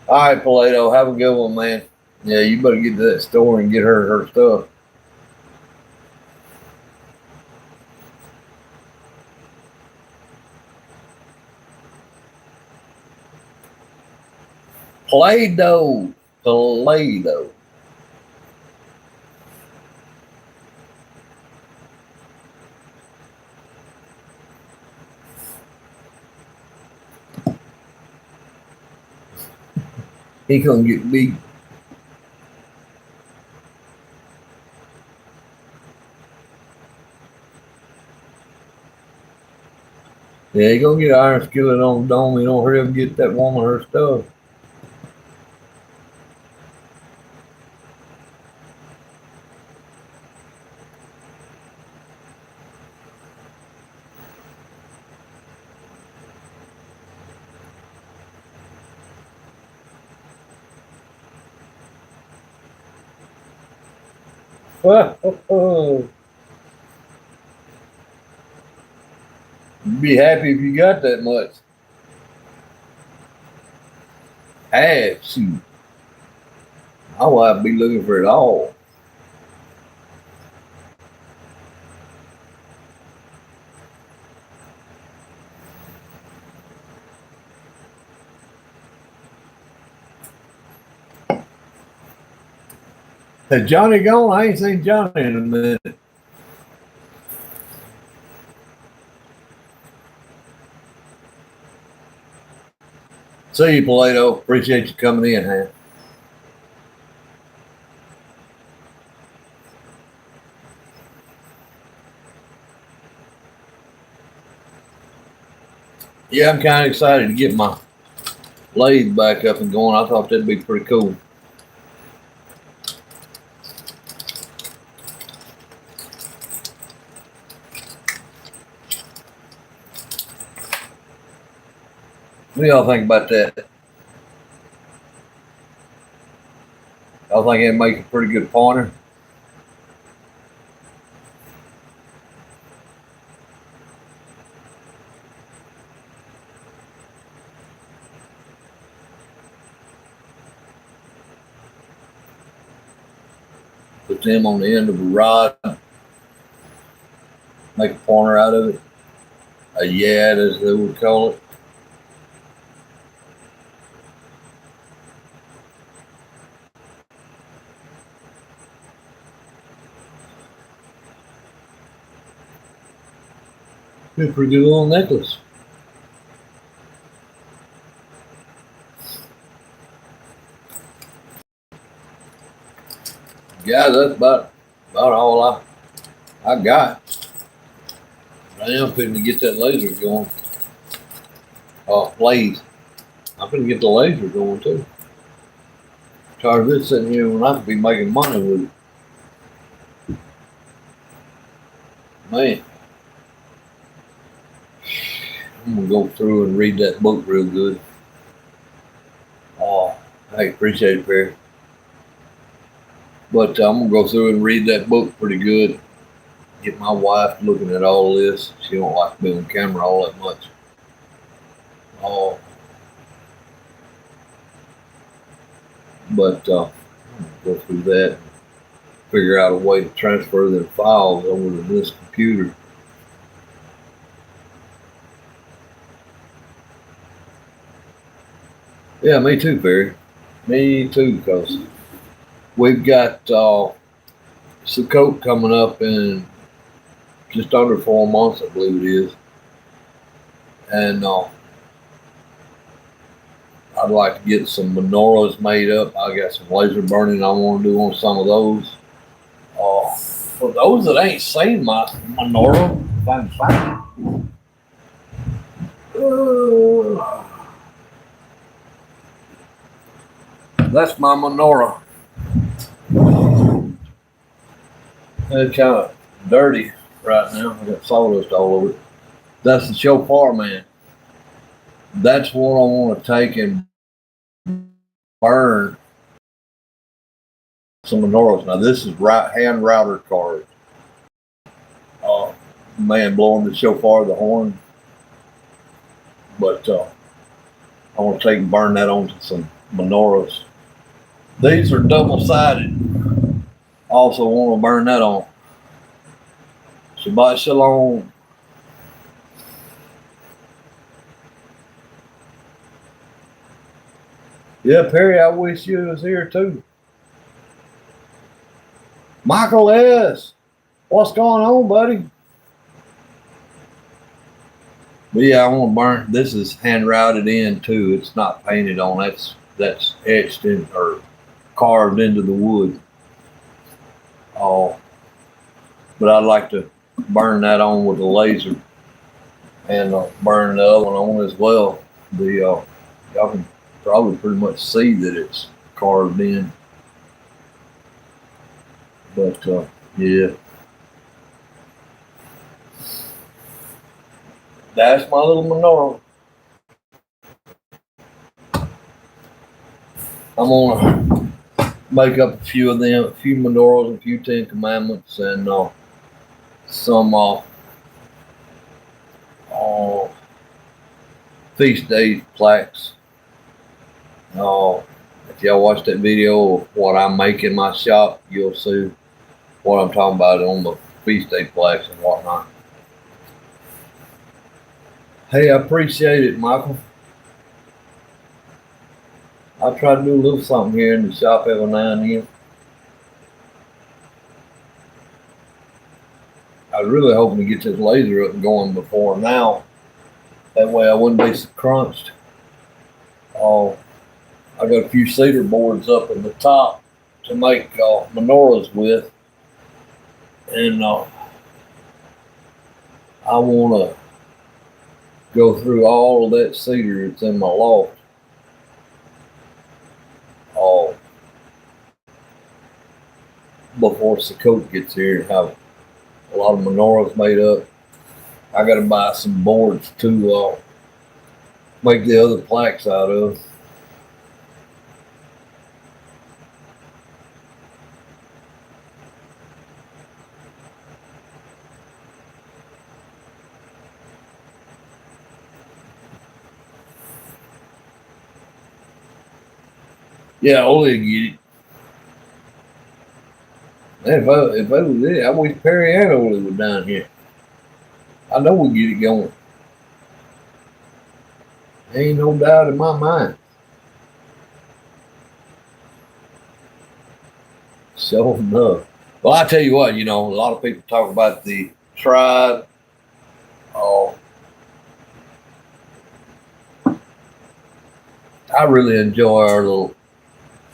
All right, Paleto, have a good one, man. Yeah, you better get to that store and get her stuff. Play-Doh. Play-Doh. He gonna get beat. Yeah, he gonna get an iron skillet on the dome. He don't hurry up and get that woman her stuff. You'd be happy if you got that much. Shoot. I would be looking for it all. Has Johnny gone? I ain't seen Johnny in a minute. See you, Play-Doh. Appreciate you coming in, man. Yeah, I'm kind of excited to get my lathe back up and going. I thought that'd be pretty cool. What do y'all think about that? Y'all think it'd make a pretty good pointer? Put them on the end of a rod, make a pointer out of it. A yad, as they would call it. Be a pretty good little necklace. Yeah, that's about all I got. I am fitting to get that laser going. Lathe. I'm gonna get the laser going too. Tired of this sitting here when I could be making money with it. Man. I'm gonna go through and read that book real good. Oh, I appreciate it, Perry. But I'm gonna go through and read that book pretty good. Get my wife looking at all this. She don't like being on camera all that much. Oh, but I'm gonna go through that. Figure out a way to transfer their files over to this computer. Yeah, me too, Barry. Me too, because we've got Sukkot coming up in just under 4 months, I believe it is. And I'd like to get some menorahs made up. I got some laser burning I want to do on some of those. For those that ain't seen my menorah, if I can find it. That's my menorah. It's kind of dirty right now. I got sawdust all over it. That's the shofar, man. That's what I want to take and burn some menorahs. Now this is hand router cards. Man blowing the shofar, the horn. But I want to take and burn that onto some menorahs. These are double-sided. Also want to burn that on. Shabbat Shalom. Yeah, Perry, I wish you was here too. Michael S. What's going on, buddy? But yeah, I want to burn. This is hand routed in too. It's not painted on. That's etched in or carved into the wood. Oh, but I'd like to burn that on with a laser and burn the other one on as well. The y'all can probably pretty much see that it's carved in. But yeah, that's my little menorah. I'm gonna make up a few of them, a few menorahs, a few Ten Commandments, and some feast day plaques. If y'all watch that video of what I make in my shop, you'll see what I'm talking about on the feast day plaques and whatnot. Hey, I appreciate it, Michael. I try to do a little something here in the shop every now and then. I was really hoping to get this laser up and going before now. That way I wouldn't be so crunched. I got a few cedar boards up in the top to make menorahs with. And I want to go through all of that cedar that's in my loft. Before Sukkot gets here and have a lot of menorahs made up. I got to buy some boards to make the other plaques out of. Yeah, Ole get it. Man, if I was it, I wish Perry and Ole was down here. I know we get it going. Ain't no doubt in my mind. So enough. Well, I tell you what, a lot of people talk about the tribe. I really enjoy our little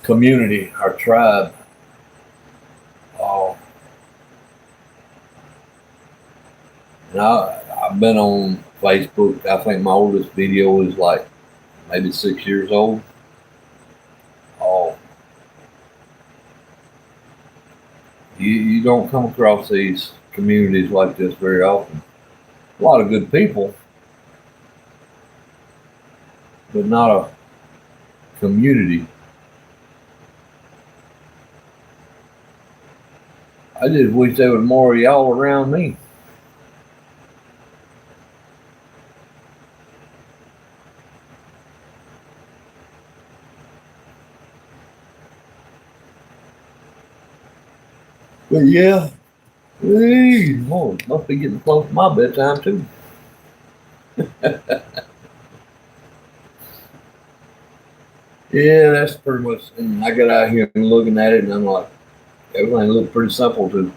community, our tribe. And I've been on Facebook. I think my oldest video is like maybe 6 years old. You don't come across these communities like this very often. A lot of good people, but not a community. I just wish there was more of y'all around me. But yeah, hey, Lord, must be getting close to my bedtime too. Yeah, that's pretty much. And I got out here and looking at it, and I'm like, everything looked pretty simple to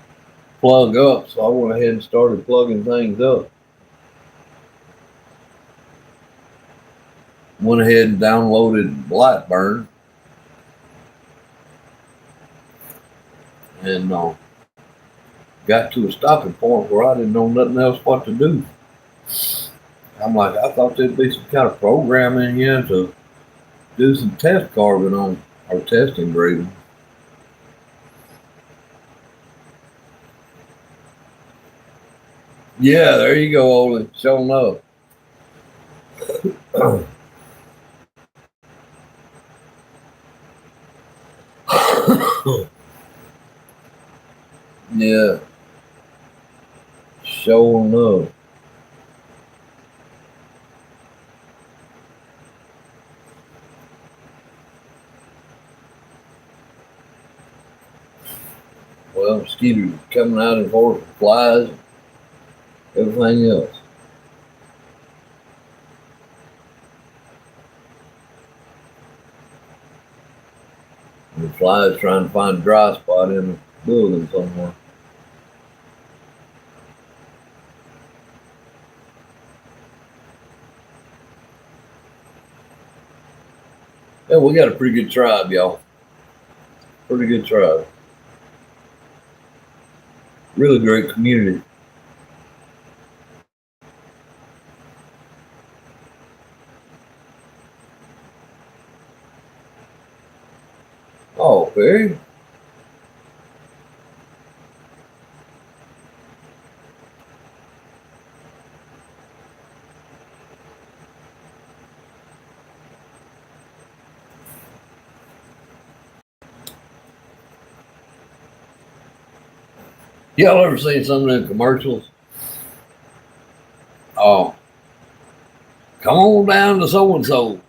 plug up. So I went ahead and started plugging things up. Went ahead and downloaded Lightburn, and got to a stopping point where I didn't know nothing else what to do. I'm like, I thought there'd be some kind of program in here to do some test carving on or test engraving. Yeah, there you go, Ole. Showing up. Yeah. Showing up. Well, mosquitoes coming out and forth with flies, everything else. Flies trying to find a dry spot in the building somewhere. Yeah, we got a pretty good tribe, y'all. Pretty good tribe. Really great community. Oh, Barry. Y'all ever seen some of them commercials? Oh, come on down to so and so.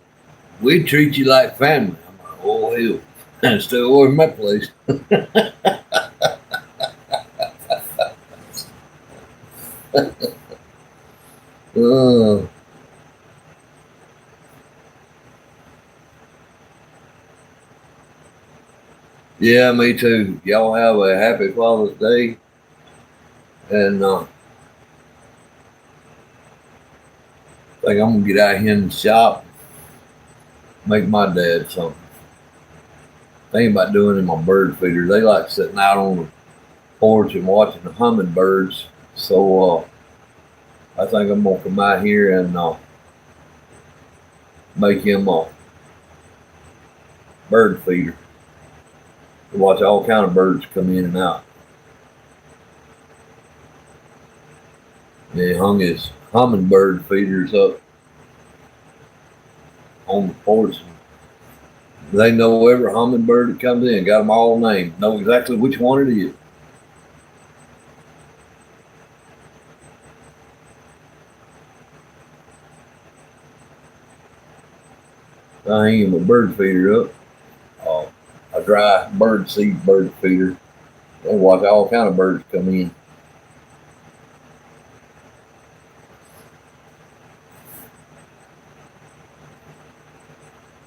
We treat you like family. I'm like, oh hell. And still over my place. uh, yeah, me too. Y'all have a happy Father's Day. And I think I'm gonna get out here in the shop, make my dad something. Think about doing in my bird feeder. They like sitting out on the porch and watching the hummingbirds. So I think I'm gonna come out here and make him a bird feeder. Watch all kind of birds come in and out. And he hung his hummingbird feeders up on the porch. They know every hummingbird that comes in, got them all named, know exactly which one it is. I hang him a bird feeder up, a dry bird seed bird feeder, and watch all kind of birds come in.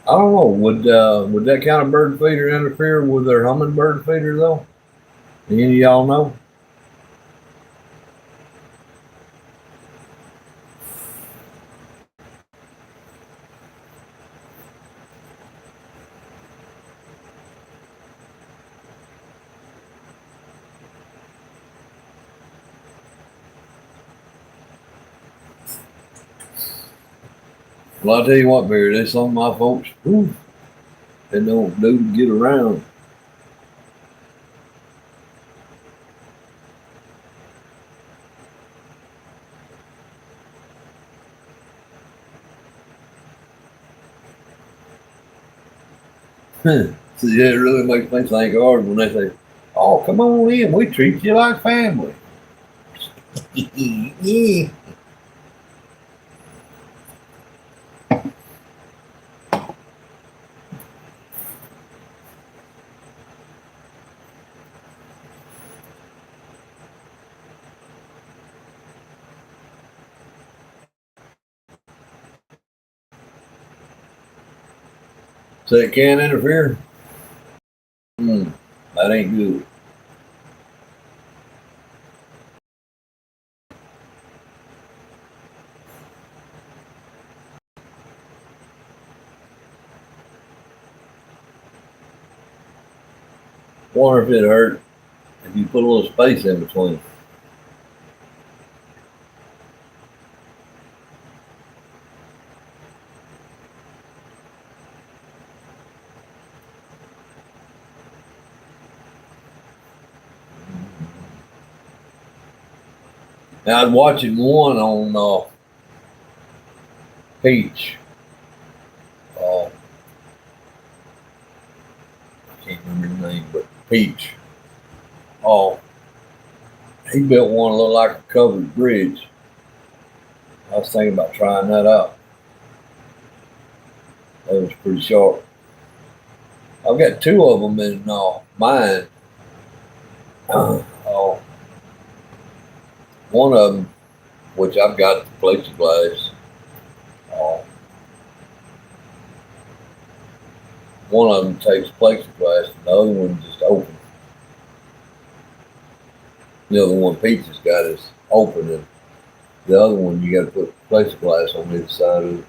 I don't know. Would that kind of bird feeder interfere with their hummingbird feeder though? Any of y'all know? Well, I tell you what, Barry, there's some of my folks, whew, they don't do to get around. So yeah, it really makes me think hard when they say, "Oh, come on in, we treat you like family." Yeah. So it can't interfere. That ain't good. Wonder if it hurt if you put a little space in between. Now I was watching one on Peach. I can't remember the name, but Peach. Oh, he built one that looked like a covered bridge. I was thinking about trying that out. That was pretty sharp. I've got two of them in mine. One of them, which I've got the plexiglass. Uh, one of them takes plexiglass and the other one just open. The other one Pete's got is open, and the other one you got to put plexiglass on either side of it.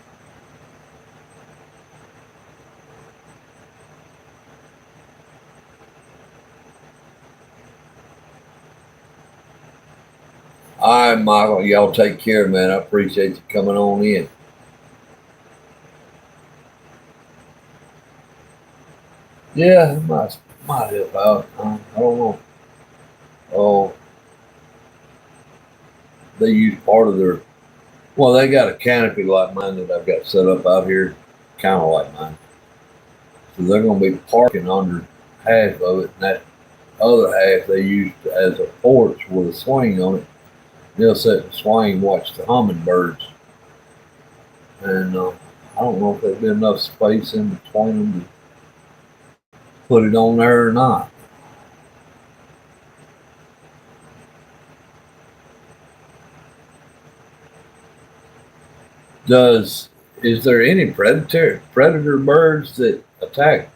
All right, Michael, y'all take care, man. I appreciate you coming on in. Yeah, it might help out. I don't know. Oh, they use part of their. Well, they got a canopy like mine that I've got set up out here, kind of like mine. So they're going to be parking under half of it, and that other half they use as a porch with a swing on it. They'll sit and swing, watch the hummingbirds, and I don't know if there's been enough space in between them to put it on there or not. Is there any predator birds that attack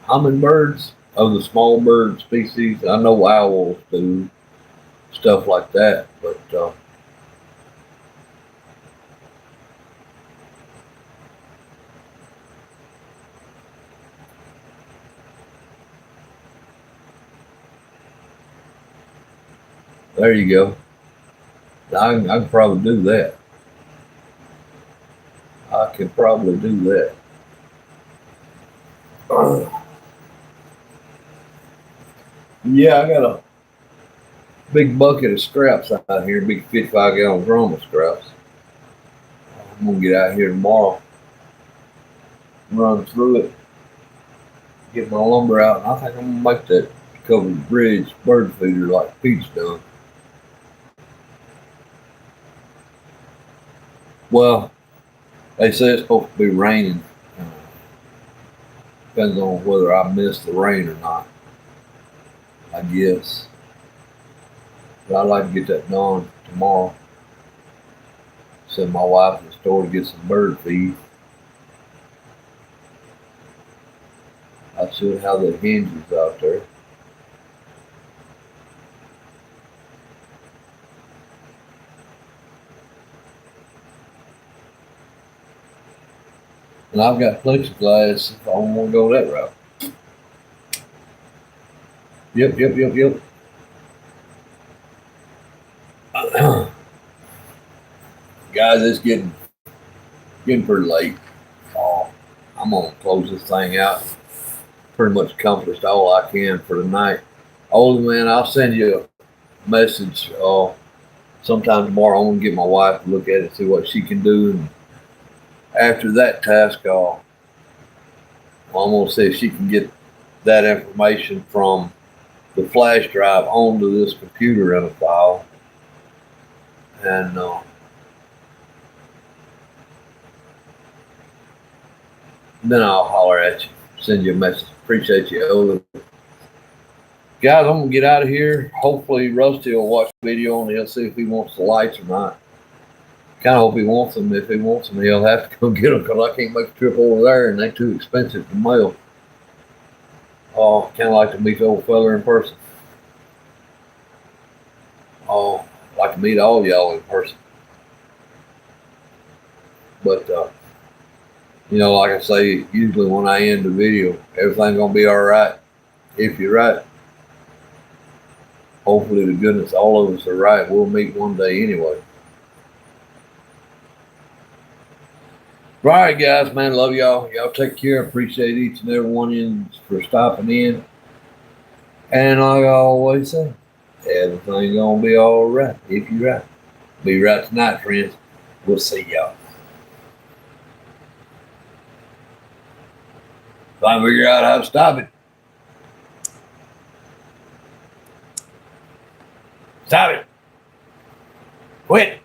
hummingbirds of the small bird species? I know owls do stuff like that, but there you go. I can probably do that. I can probably do that. Yeah, I got a big bucket of scraps out here, big 55-gallon drum of scraps. I'm gonna get out here tomorrow, run through it, get my lumber out, and I think I'm gonna make that covered bridge bird feeder like Pete's done. Well, they say it's supposed to be raining. Depends on whether I miss the rain or not, I guess. But I'd like to get that done tomorrow. Send my wife to the store to get some bird feed. I should have the hinges out there. And I've got plexiglass if I want to go that route. Yep. Guys, it's getting pretty late. I'm gonna close this thing out. Pretty much accomplished all I can for the night. Older man, I'll send you a message sometime tomorrow. I'm gonna get my wife to look at it, see what she can do, and after that task, I'm gonna see if she can get that information from the flash drive onto this computer in a file, and then I'll holler at you, send you a message. Appreciate you, Ola. Guys, I'm gonna get out of here. Hopefully Rusty will watch the video and he'll see if he wants the lights or not. Kind of hope he wants them. If he wants them, he'll have to go get them because I can't make a trip over there and they're too expensive to mail. Oh, kind of like to meet the old fella in person. Oh, like to meet all y'all in person. But like I say, usually when I end the video, everything's gonna be all right. If you're right, hopefully to goodness all of us are right. We'll meet one day anyway. All right, guys, man, love y'all. Y'all take care. Appreciate each and every one of you for stopping in. And like I always say, everything's gonna be all right if you're right. Be right tonight, friends. We'll see y'all. If I figure out how to stop it. Stop it. Quit.